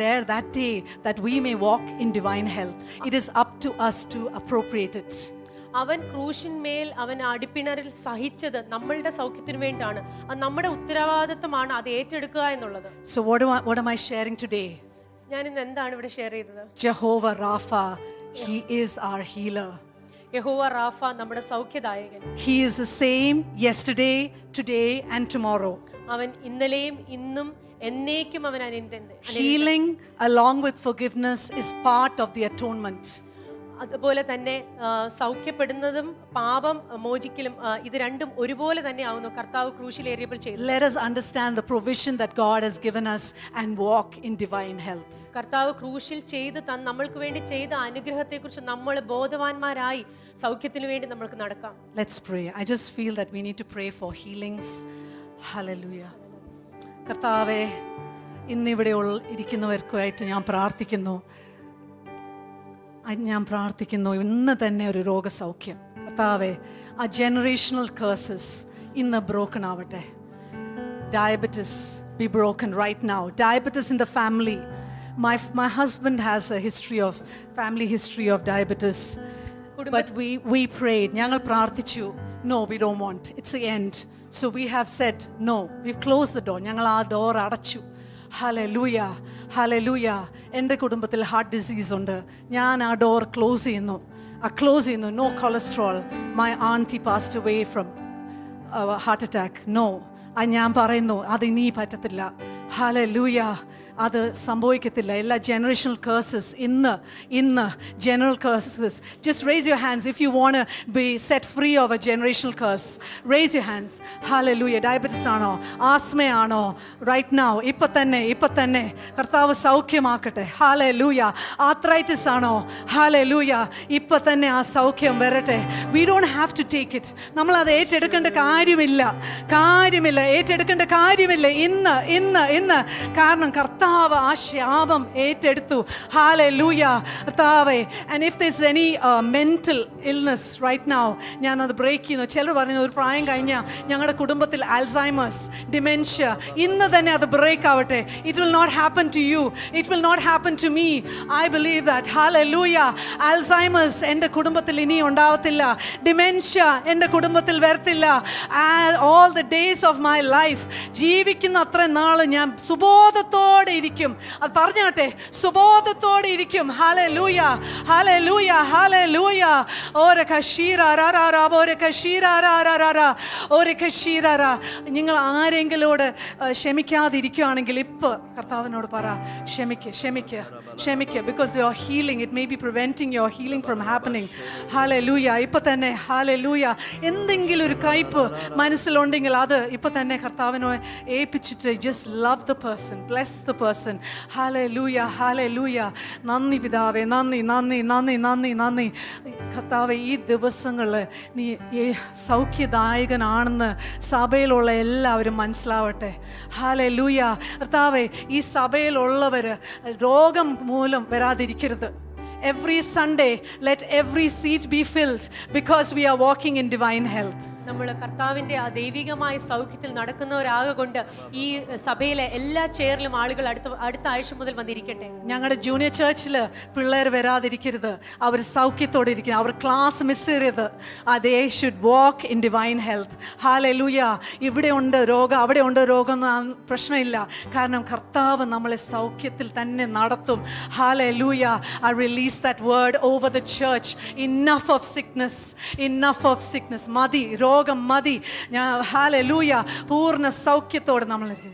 there that day that we may walk in divine health. It is up to us to appropriate it. അവൻ ക്രൂശിന്മേൽ അവൻ അടിപ്പിണറിൽ സഹിച്ചത് നമ്മളുടെ സൗഖ്യത്തിന് വേണ്ടിയാണ്. അത് നമ്മുടെ ഉത്തരവാദിത്തമാണ് അത് ഏറ്റെടുക്കുക എന്നുള്ളത്. So what am I sharing today? ഞാൻ ഇന്ന് എന്താണ് ഇവിടെ ഷെയർ ചെയ്തത്? Jehovah Rapha, he is our healer. യഹോവ റാഫ നമ്മുടെ സൗഖ്യദായകൻ. He is the same yesterday, today and tomorrow. അവൻ ഇന്നലെയും ഇന്നും എന്നേക്കും അവൻ Healing along with forgiveness is part of the atonement. അതുപോലെ തന്നെ സൗഖ്യപ്പെടുന്നതും പാപം മോചിക്കലും ഇത് രണ്ടും ഒരുപോലെ തന്നെ ആവുന്നു കർത്താവ് ക്രൂശിലേറിയപ്പോൾ ചെയ്തു. Let us understand the provision that God has given us and walk in divine health. കർത്താവ് ക്രൂശിൽ ചെയ്ത് നമ്മൾക്ക് വേണ്ടി ചെയ്ത അനുഗ്രഹത്തെക്കുറിച്ച് നമ്മൾ ബോധവാന്മാരായി സൗഖ്യത്തിന് വേണ്ടി നമുക്ക് നടക്കാം. Let's pray. I just feel that we need to pray for healings. Hallelujah. കർത്താവേ, ഇന്നിവിടെ ഇരിക്കുന്നവർക്കായിട്ട് ഞാൻ പ്രാർത്ഥിക്കുന്നു. ഇന്ന് തന്നെ ഒരു രോഗസൗഖ്യം കർത്താവേ, ആ ജനറേഷണൽ കേഴ്സസ് ഇന്ന് ബ്രോക്കൺ ആവട്ടെ. Diabetes be broken right now. Diabetes in the family. My husband has a family history of diabetes. But we prayed. ഞങ്ങൾ പ്രാർത്ഥിച്ചു. No, we don't want. It's the end. So we have said no. We've closed the door. ഞങ്ങൾ ആ door അടച്ചു. Hallelujah. Hallelujah. എൻ്റെ കുടുംബത്തിൽ heart disease ഉണ്ട്. ഞാൻ ആ ഡോർ ക്ലോസ് ചെയ്യുന്നു. No cholesterol. My auntie passed away from heart attack. No. ഞാൻ പറയുന്നു അത് ഇനി പറ്റത്തില്ല. Hallelujah. അത് സംഭവിക്കത്തില്ല. എല്ലാ ജനറേഷണൽ കേഴ്സസ് ഇന്ന് general curses. Just raise your hands if you want to be set free of a generational curse. Raise your hands. Hallelujah. Diabetes ആണോ, ആസ്മയാണോ, right now ഇപ്പൊ തന്നെ കർത്താവ് സൗഖ്യമാക്കട്ടെ. Hallelujah. Arthritis ആണോ, Hallelujah. ഇപ്പൊ തന്നെ ആ സൗഖ്യം വരട്ടെ. We don't have to take it. നമ്മൾ അത് ഏറ്റെടുക്കേണ്ട കാര്യമില്ല. ഏറ്റെടുക്കേണ്ട കാര്യമില്ല ഇന്ന് കാരണം കർത്താവ് ആ ശാപം ഏറ്റെടുത്തു. Hallelujah. കർത്താവേ, and if there's any mental illness right now, ഞാൻ അത് ബ്രേക്ക് ചെയ്യുന്നു. ചിലർ പറയുന്നു ഒരു പ്രായം കഴിഞ്ഞാൽ ഞങ്ങളുടെ കുടുംബത്തിൽ ആൽസൈമേഴ്സ്, ഡിമെൻഷ്യ, ഇന്ന് തന്നെ അത് ബ്രേക്ക് ആവട്ടെ. It will not happen to you. It will not happen to me. I believe that. Hallelujah. ആൽസൈമേഴ്സ് എൻ്റെ കുടുംബത്തിൽ ഇനി ഉണ്ടാവത്തില്ല. ഡിമെൻഷ്യ എൻ്റെ കുടുംബത്തിൽ വരത്തില്ല. All the days of my life, ജീവിക്കുന്ന അത്ര നാള് ഞാൻ സുബോധത്തോടെ ഇരിക്കും. അത് പറഞ്ഞാട്ടെ, സുബോധത്തോടെ ഇരിക്കും. Hallelujah. Hallelujah. Hallelujah. ഓരെ കശീരാ. നിങ്ങൾ ആരെങ്കിലോട് ക്ഷമിക്കാതിരിക്കുകയാണെങ്കിൽ ഇപ്പൊ കർത്താവിനോട് പറ, ക്ഷമിക്കുക. Because your healing, it may be preventing your healing from happening. Hallelujah. ഇപ്പൊ തന്നെ Hallelujah. എന്തെങ്കിലും ഒരു കയ്പ് മനസ്സിലുണ്ടെങ്കിൽ അത് ഇപ്പൊ തന്നെ കർത്താവിനോട് ഏൽപ്പിച്ചിട്ട് just love the person, bless the person. Hallelujah. Hallelujah. നന്ദി പിതാവേ, നന്ദി. കർത്താവേ, ഈ ദിവസങ്ങളിൽ നീ ഈ സൗഖ്യദായകനാണെന്ന് സഭയിലുള്ള എല്ലാവരും മനസ്സിലാവട്ടെ. ഹല്ലേലൂയ. കർത്താവേ, ഈ സഭയിലുള്ളവർ രോഗം മൂലം വരാതിരിക്കരുത്. Every Sunday, let every seat be filled because we are walking in divine health. നമ്മൾ കർത്താവിൻ്റെ ആ ദൈവികമായ സൗഖ്യത്തിൽ നടക്കുന്നവരാകൊണ്ട് ഈ സഭയിലെ എല്ലാ ചെയറിലും ആളുകൾ അടുത്ത ആഴ്ച മുതൽ വന്നിരിക്കട്ടെ. ഞങ്ങളുടെ ജൂനിയർ ചർച്ചിൽ പിള്ളേർ വരാതിരിക്കരുത്, അവർ സൗഖ്യത്തോടെ ഇരിക്കണം, അവർ ക്ലാസ് മിസ് ചെയ്യരുത്. They should walk in divine health. Hallelujah. ഇവിടെ ഉണ്ട് രോഗം, അവിടെ ഉണ്ട് രോഗം എന്ന പ്രശ്നമില്ല. കാരണം കർത്താവ് നമ്മളെ സൗഖ്യത്തിൽ തന്നെ നടത്തും. Hallelujah. I release that word over the church. Enough of sickness. Enough of sickness. മതി, രോഗം മതി. ഹല്ലേലൂയ. പൂർണ്ണ സൗഖ്യത്തോടെ നമ്മളിരിക്കും.